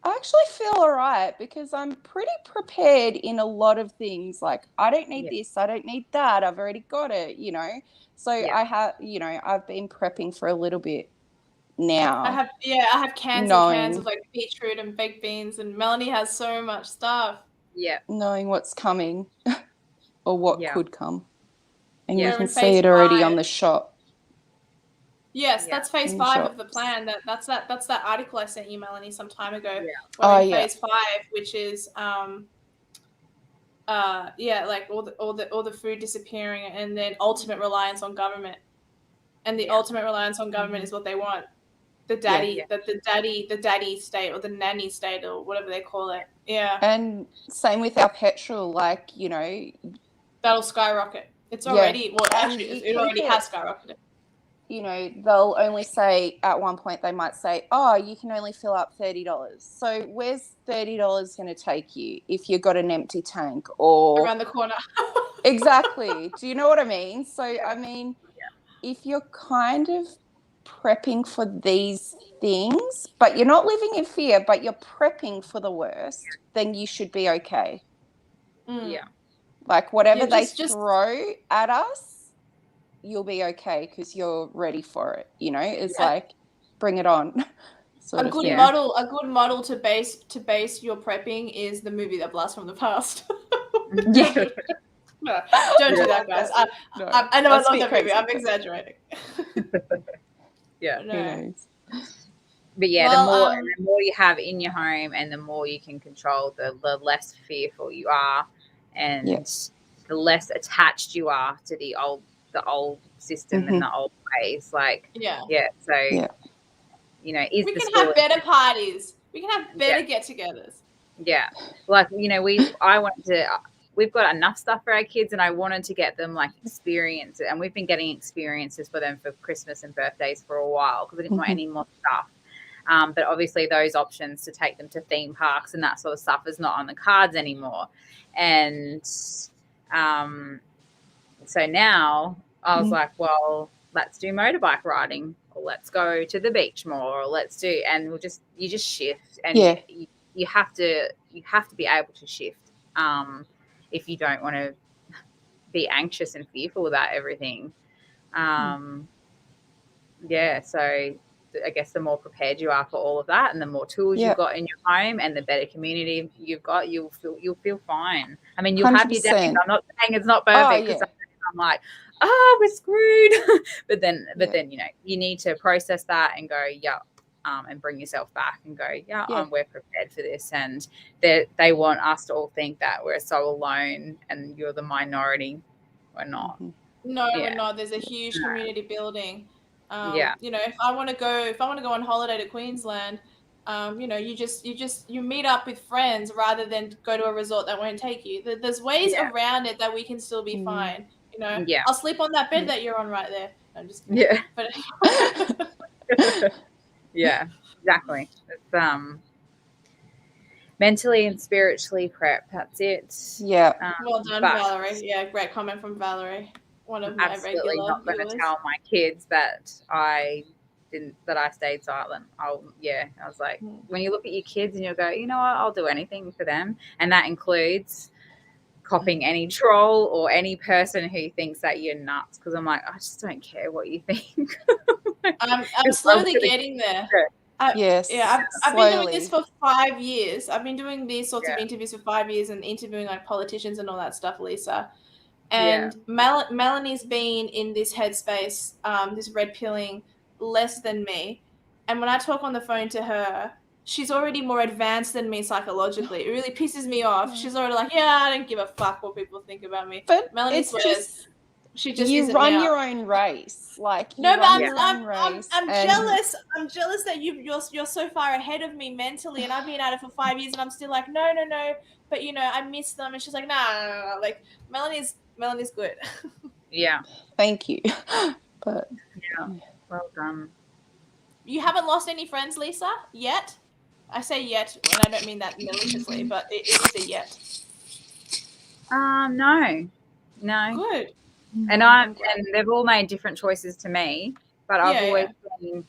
I actually feel all right, because I'm pretty prepared in a lot of things. Like, I don't need this, I don't need that, I've already got it, you know. So I have, you know, I've been prepping for a little bit now. I have cans and cans of like beetroot and baked beans, and Melanie has so much stuff. Yeah. Knowing what's coming or what could come. And you We're can in see it already on the shop. Yes, that's phase 5 of the plan. That's that article I sent you, Melanie, some time ago. We're in phase 5, which is like all the food disappearing, and then ultimate reliance on government. And the ultimate reliance on government is what they want. The daddy state, or the nanny state, or whatever they call it. Yeah. And same with our petrol, like, you know, that'll skyrocket. It's already it already has skyrocketed. You know, they'll only say, at one point they might say, oh, you can only fill up $30. So where's $30 going to take you if you've got an empty tank or around the corner? Exactly. Do you know what I mean? So I mean, if you're kind of prepping for these things, but you're not living in fear, but you're prepping for the worst, then you should be okay. Like whatever they throw at us, you'll be okay because you're ready for it. You know, it's like, bring it on. A good model to base your prepping is the movie that Blast from the Past. No, don't do that, guys. No, I know I that's a love bit that movie. crazy. I'm exaggerating. Yeah. No. Who knows? But yeah, Well, the more you have in your home and the more you can control, the less fearful you are, and the less attached you are to the old system and the old ways. Like, so you know, is we the can school have better parties. We can have better get-togethers. Yeah, like, you know, we've got enough stuff for our kids, and I wanted to get them like experience, and we've been getting experiences for them for Christmas and birthdays for a while because I didn't want any more stuff. But obviously those options to take them to theme parks and that sort of stuff is not on the cards anymore. And so now I was like, well, let's do motorbike riding, or let's go to the beach more, or and you just shift, and you have to be able to shift if you don't want to be anxious and fearful about everything. So I guess the more prepared you are for all of that, and the more tools you've got in your home, and the better community you've got, you'll feel fine. I mean, you'll have your days. I'm not saying it's not perfect, because I'm like, we're screwed. but then you know, you need to process that and go, and bring yourself back and go, we're prepared for this. And they want us to all think that we're so alone and you're the minority. We're not. No, we're not. There's a huge community building. You know, if I want to go on holiday to Queensland, you know, you meet up with friends rather than go to a resort that won't take you. There's ways around it that we can still be fine. You know, I'll sleep on that bed that you're on right there. I'm just kidding. Yeah. But yeah, exactly. It's mentally and spiritually prep. That's it. Yeah. Well done, Valerie. Yeah, great comment from Valerie. One of my absolutely regular not going viewers. to tell my kids that I stayed silent. I was like, when you look at your kids and you'll go, you know what, I'll do anything for them, and that includes copying any troll or any person who thinks that you're nuts, because I'm like, I just don't care what you think. I'm slowly getting there. I've been doing this for 5 years. I've been doing these sorts of interviews for 5 years and interviewing like politicians and all that stuff, Lisa. And Melanie's been in this headspace, this red pilling, less than me. And when I talk on the phone to her, she's already more advanced than me psychologically. It really pisses me off. She's already like, I don't give a fuck what people think about me. But Melanie swears. She just you isn't run now. your own race. Like, no, but I'm jealous. I'm jealous that you're so far ahead of me mentally, and I've been at it for 5 years, and I'm still like, no. But you know, I miss them, and she's like, no. Like Melanie's good. Yeah. Thank you. But well done. You haven't lost any friends, Lisa, yet? I say yet, and I don't mean that maliciously, but it is a yet. No. Good. And they've all made different choices to me, but I've always been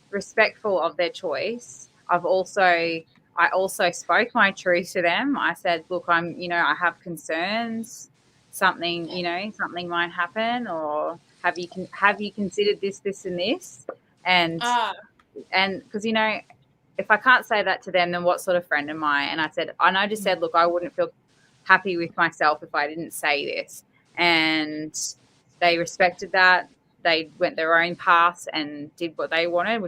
respectful of their choice. I also spoke my truth to them. I said, look, I have concerns. Something might happen, or have you considered this, and this? And because, you know, if I can't say that to them, then what sort of friend am I? And I just said, look, I wouldn't feel happy with myself if I didn't say this. And they respected that. They went their own paths and did what they wanted,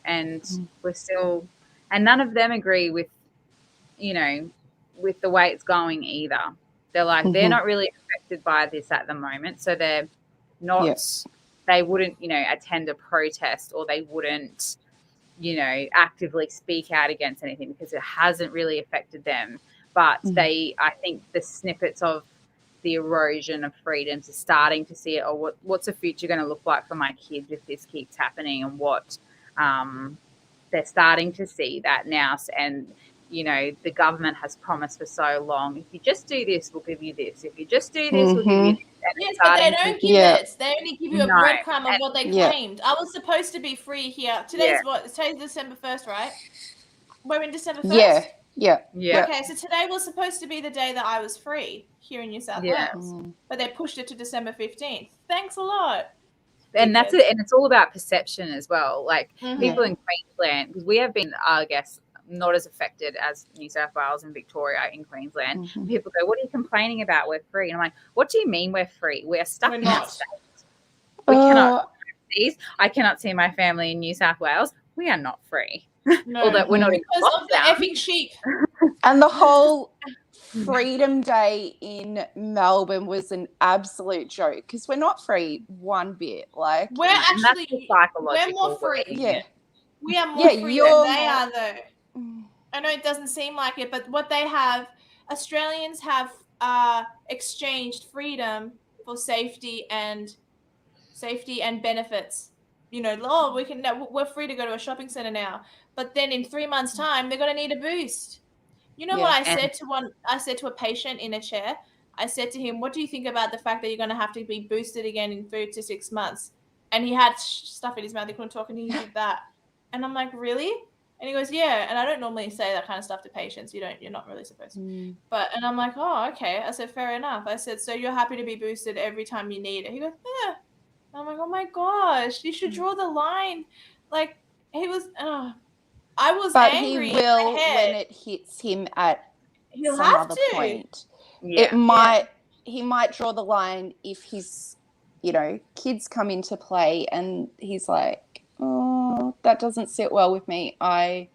and we're still, and none of them agree with, you know, with the way it's going either. They're like, they're not really affected by this at the moment. So they're not, they wouldn't, you know, attend a protest, or they wouldn't, you know, actively speak out against anything because it hasn't really affected them. But I think the snippets of the erosion of freedoms are starting to see it, or what's the future going to look like for my kids if this keeps happening, and what they're starting to see that now. And, you know, the government has promised for so long, if you just do this, we'll give you this. If you just do this, we'll give you this. Yes, but they don't give it. They only give you a breadcrumb of what they claimed. I was supposed to be free here. Today's December 1st, right? We're in December 1st? Yeah. Okay, so today was supposed to be the day that I was free here in New South Wales, but they pushed it to December 15th. Thanks a lot. And that's it. And it's all about perception as well. Like people in Queensland, because we have been, I guess, not as affected as New South Wales and Victoria in Queensland. Mhm. People go, what are you complaining about? We're free. And I'm like, what do you mean we're free? We're stuck We're in not. that state. We cannot see. I cannot see my family in New South Wales. We are not free. No, Although we're not in because of the lockdown. effing sheep. And the whole Freedom Day in Melbourne was an absolute joke because we're not free one bit. Like, We're And that's actually the psychological we're more free. wording. yeah, We are more Yeah, free you're than they more- are, though. I know it doesn't seem like it, but what they have, Australians have exchanged freedom for safety and benefits. You know, oh, we're free to go to a shopping center now, but then in 3 months' time, they're going to need a boost. You know what I said to one? I said to a patient in a chair. I said to him, "What do you think about the fact that you're going to have to be boosted again in 3 to 6 months?" And he had stuff in his mouth. He couldn't talk, and he did that. And I'm like, "Really?" And he goes, "Yeah." And I don't normally say that kind of stuff to patients. You're not really supposed to. And I'm like, "Oh, okay." I said, "Fair enough." I said, "So you're happy to be boosted every time you need it?" He goes, "Yeah." I'm like, "Oh my gosh, you should draw the line." Like he was. I was but angry. he will in my head. when it hits him at He'll some have other to. point. Yeah. He might draw the line if his, kids come into play and he's like, oh, that doesn't sit well with me. I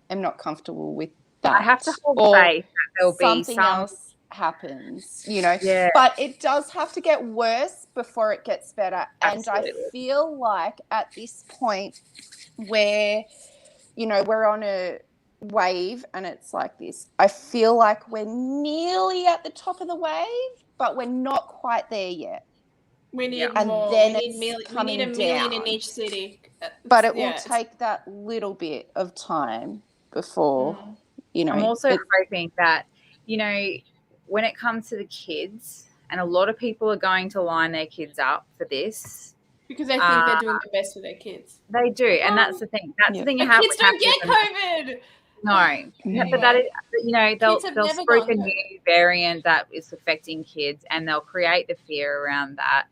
am not comfortable with that. I have to hold or faith that there'll be something some else happens, Yeah. But it does have to get worse before it gets better. Absolutely. And I feel like at this point where, we're on a wave and it's like this, I feel like we're nearly at the top of the wave, but we're not quite there yet. We need And more. then we it's need a coming million in down. each city. But it will take that little bit of time before, I'm also hoping that, when it comes to the kids, and a lot of people are going to line their kids up for this. Because they think they're doing the best for their kids. They do. And that's the thing. That's the thing you have. Kids don't get COVID. No. But that is, they'll spruik a new variant that is affecting kids, and they'll create the fear around that.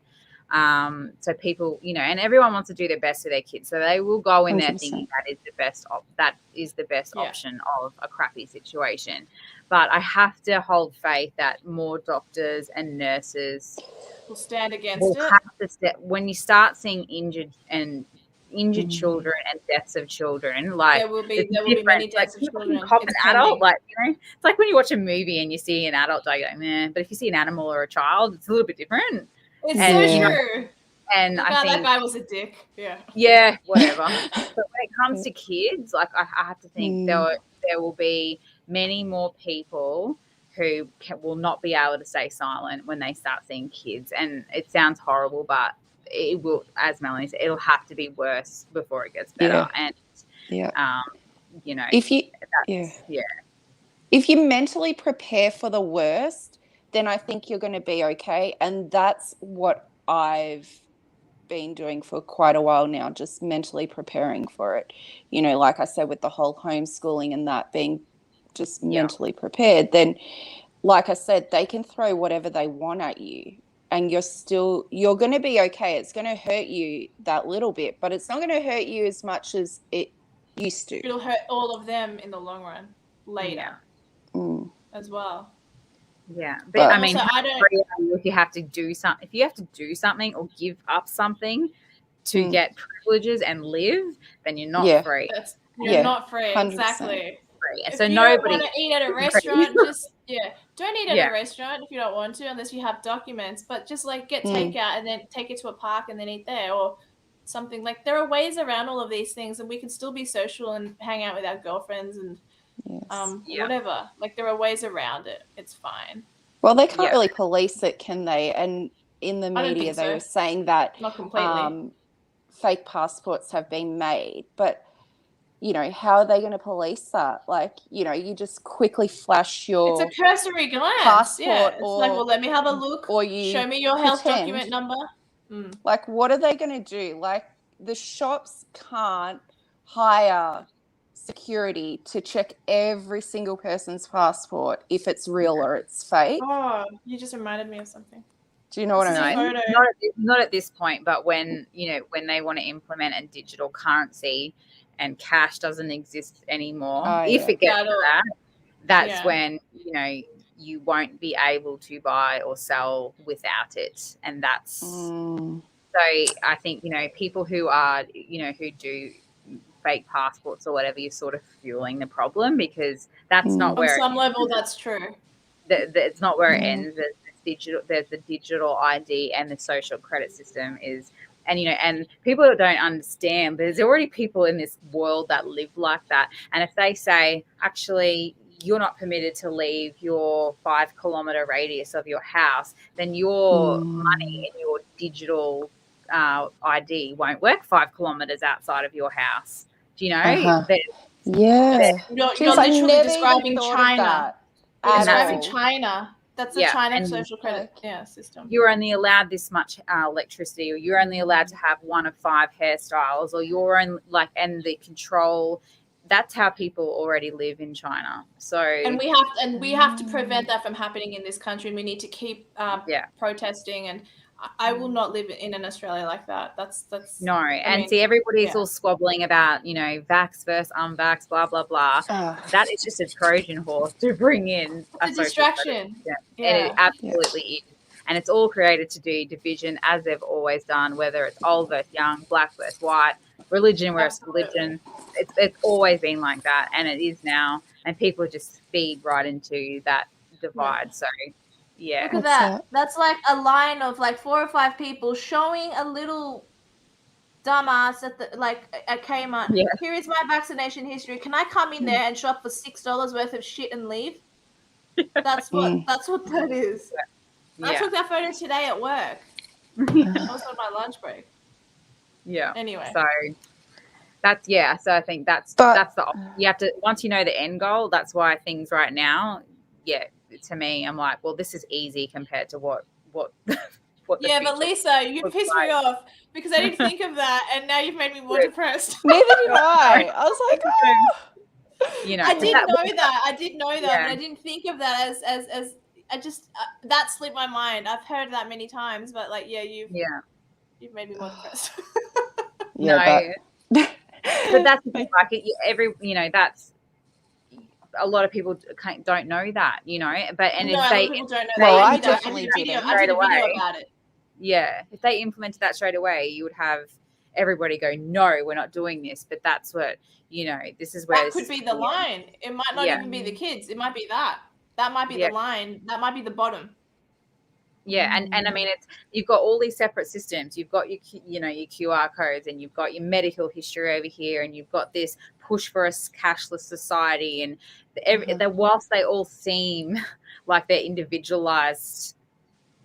So people, and everyone wants to do their best for their kids. So they will go in there 100%. thinking that is the best option of a crappy situation. But I have to hold faith that more doctors and nurses will stand against it. Have to when you start seeing injured children and deaths of children, like there will be many deaths of children. Cop an adult, it's like when you watch a movie and you see an adult die, you're like, man. But if you see an animal or a child, it's a little bit different. It's so true. And I think that guy was a dick. Yeah, whatever. But when it comes to kids, like I have to think there will be many more people who will not be able to stay silent when they start seeing kids. And it sounds horrible, but it will, as Melanie said, it'll have to be worse before it gets better. And if you mentally prepare for the worst, then I think you're going to be okay. And that's what I've been doing for quite a while now, just mentally preparing for it. Like I said, with the whole homeschooling and that, being just mentally prepared, then like I said, they can throw whatever they want at you and you're going to be okay. It's going to hurt you that little bit, but it's not going to hurt you as much as it used to. It'll hurt all of them in the long run later as well. Yeah, but I mean, if you have to do something, or give up something to get privileges and live, then you're not free. You're not free. 100%. Exactly. If so nobody don't want to eat at a restaurant. Don't eat at a restaurant if you don't want to, unless you have documents. But just get takeout and then take it to a park and then eat there or something. Like there are ways around all of these things, and we can still be social and hang out with our girlfriends and whatever. Like there are ways around it. It's fine. Well, they can't really police it, can they? And in the media, they were saying that not completely fake passports have been made, but how are they going to police that? Like, you just quickly flash your it's a cursory glance passport, it's like, well, let me have a look, or you show me your health document number. Like, what are they going to do? Like, the shops can't hire security to check every single person's passport if it's real or it's fake. Oh, you just reminded me of something. Do you know what I mean? Not at this point, but when they want to implement a digital currency and cash doesn't exist anymore, Oh, if yeah. it gets to that, that's Yeah. when, you won't be able to buy or sell without it. And that's so I think, people who are, who do fake passports or whatever, you're sort of fueling the problem, because that's not On where some level, that's true. it's not where it ends. There's the digital ID, and the social credit system is, and people don't understand, there's already people in this world that live like that. And if they say, actually, you're not permitted to leave your 5-kilometer radius of your house, then your money and your digital ID won't work 5 kilometers outside of your house. Do you know? Yeah. You're Jeez, I literally never describing even thought China. of that. You're At describing all. China. That's the Yeah, China and social credit system. You're only allowed this much electricity, or you're only allowed to have one of 5 hairstyles, or your own, and the control. That's how people already live in China. So And we have to prevent that from happening in this country. And we need to keep protesting. And I will not live in an Australia like that. That's no. See, everybody's all squabbling about, vax versus unvax, blah blah blah. That is just a Trojan horse to bring in a distraction. And it absolutely is. And it's all created to do division, as they've always done, whether it's old versus young, black versus white, religion versus religion. It's always been like that, and it is now. And people just feed right into that divide. Yeah. So, yeah. Look at that. That's like a line of 4 or 5 people showing a little dumbass at Kmart. Yeah. Here is my vaccination history. Can I come in there and shop for $6 worth of shit and leave? That's what that is. I took that photo today at work. I was on my lunch break. Yeah. Anyway. So that's So I think that's you have to, once you know the end goal. That's why things right now, to me, I'm like, well, this is easy compared to what. Yeah, but Lisa, you pissed me off because I didn't think of that, and now you've made me more depressed. Neither did I. I was like, I did know that. I did know that, but I didn't think of that as I just that slipped my mind. I've heard that many times, but you've made me more depressed. But that's that's a lot of people don't know that, But people don't know well, that. I definitely didn't. I did a video about it. Yeah, if they implemented that straight away, you would have everybody go, no, we're not doing this. But that's what, this is where that could be the line. It might not even be the kids. It might be that. That might be the line. That might be the bottom. Yeah, and I mean, you've got all these separate systems. You've got your QR codes, and you've got your medical history over here, and you've got this push for a cashless society. And whilst they all seem like they're individualized,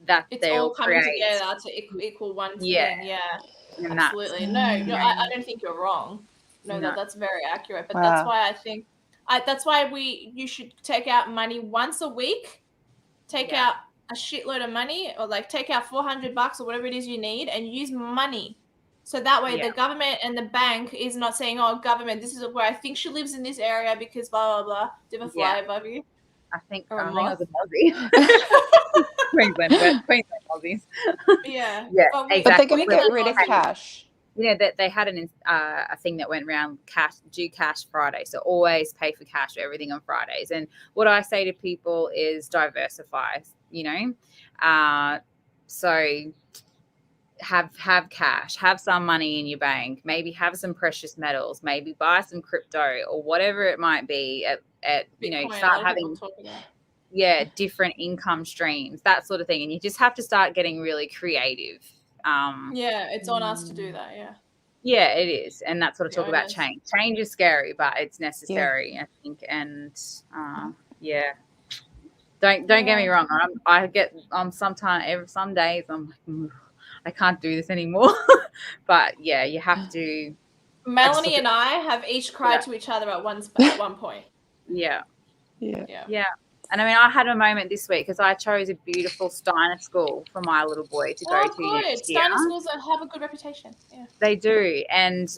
that it's they all coming create together to equal one thing. Yeah, absolutely. No, I don't think you're wrong. No, that's very accurate. But that's why I think that's why you should take out money once a week. Take out a shitload of money, or take out $400 or whatever it is you need, and use money. So that way the government and the bank is not saying, oh, government, this is where I think she lives in this area because blah, blah, blah. Did I fly above you? I think or I was a Aussie. Queensland Aussies. Yeah. But they're going to get rid of cash. That they had a thing that went around cash Friday. So always pay for cash for everything on Fridays. And what I say to people is diversify, so have cash, have some money in your bank, maybe have some precious metals, maybe buy some crypto or whatever it might be at Bitcoin, start having different income streams, that sort of thing. And you just have to start getting really creative. It's on us to do that. Yeah, it is. And that's what I talk about change. Change is scary, but it's necessary, I think. And don't get me wrong. Some days I'm like, I can't do this anymore. But you have to. Melanie and I have each cried to each other at one point. Yeah. And I mean, I had a moment this week because I chose a beautiful Steiner school for my little boy to go to next year. Steiner schools have a good reputation. Yeah. They do. And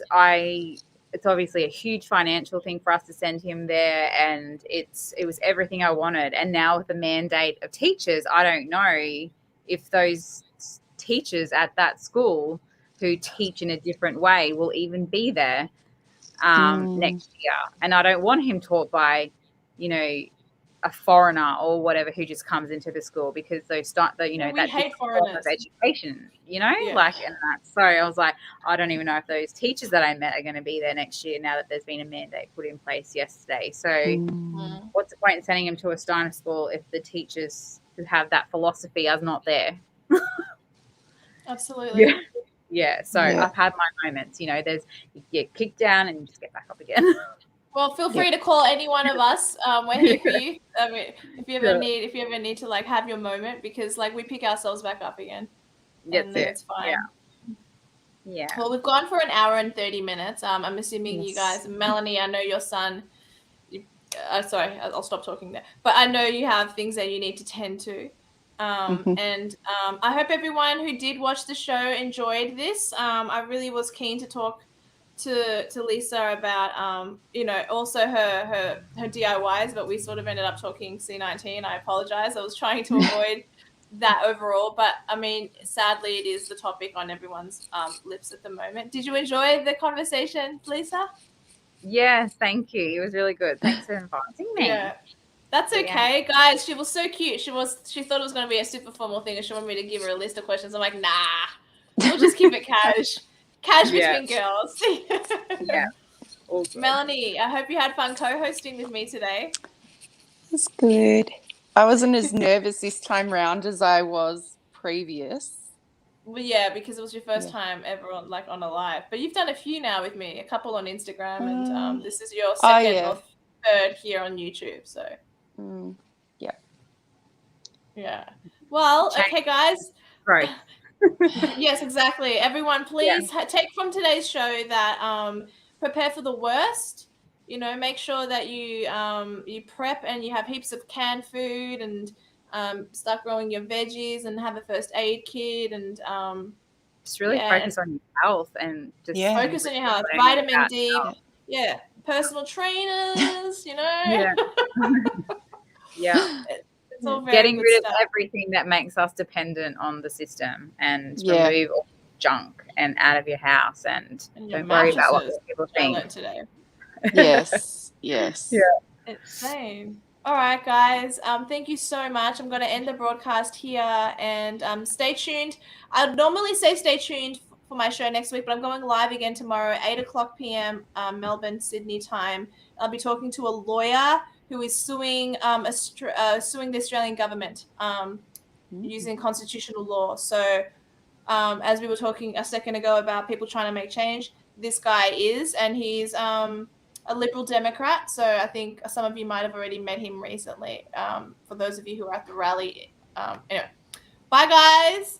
it's obviously a huge financial thing for us to send him there. And it was everything I wanted. And now with the mandate of teachers, I don't know if those teachers at that school who teach in a different way will even be there. next year. And I don't want him taught by, you know, a foreigner or whatever who just comes into the school, because those start the, you know, we that's hate a form of foreigners. education, you know, Yeah. like, and that's, so I was like, I don't even know if those teachers that I met are going to be there next year now that there's been a mandate put in place yesterday. So what's the point in sending him to a Steiner school if the teachers who have that philosophy are not there? Absolutely. Yeah. So I've had my moments, you know, there's, you get kicked down and you just get back up again. Well, feel free to call any one of us. We're here for you. I mean, if you ever need to like have your moment, because like we pick ourselves back up again, and then it's fine. Yeah. Well, we've gone for an hour and 30 minutes. I'm assuming you guys, Melanie, I know your son. Sorry, I'll stop talking there. But I know you have things that you need to tend to. And I hope everyone who did watch the show enjoyed this. I really was keen to talk to Lisa about you know, also her DIYs, but we sort of ended up talking C19. I apologize. I was trying to avoid that overall, but I mean, sadly, it is the topic on everyone's lips at the moment. Did you enjoy the conversation, Lisa? Yes, thank you. It was really good. Thanks for inviting me. Yeah. That's okay, guys. She was so cute. She thought it was going to be a super formal thing, and she wanted me to give her a list of questions. I'm like, nah, we'll just keep it cash between girls. Yeah. Awesome. Melanie, I hope you had fun co-hosting with me today. It's good. I wasn't as nervous this time round as I was previous. Well, yeah, because it was your first time ever on a live. But you've done a few now with me, a couple on Instagram, and this is your second or third here on YouTube. So yeah. Well, okay, guys. Right. Yes, exactly. Everyone, please take from today's show that prepare for the worst. You know, make sure that you you prep and you have heaps of canned food, and start growing your veggies and have a first aid kit, and just really focus on your health and just focus on your health. Vitamin D, personal trainers, you know. It's all very getting rid of everything that makes us dependent on the system, and remove all junk and out of your house, and don't worry about what people think. Today. Yes. It's insane. All right, guys. Thank you so much. I'm going to end the broadcast here, and stay tuned. I'd normally say stay tuned for my show next week, but I'm going live again tomorrow at 8:00 p.m. Melbourne, Sydney time. I'll be talking to a lawyer who is suing the Australian government using constitutional law. So as we were talking a second ago about people trying to make change, this guy is, and he's a Liberal Democrat. So I think some of you might have already met him recently. For those of you who are at the rally. Anyway, bye, guys.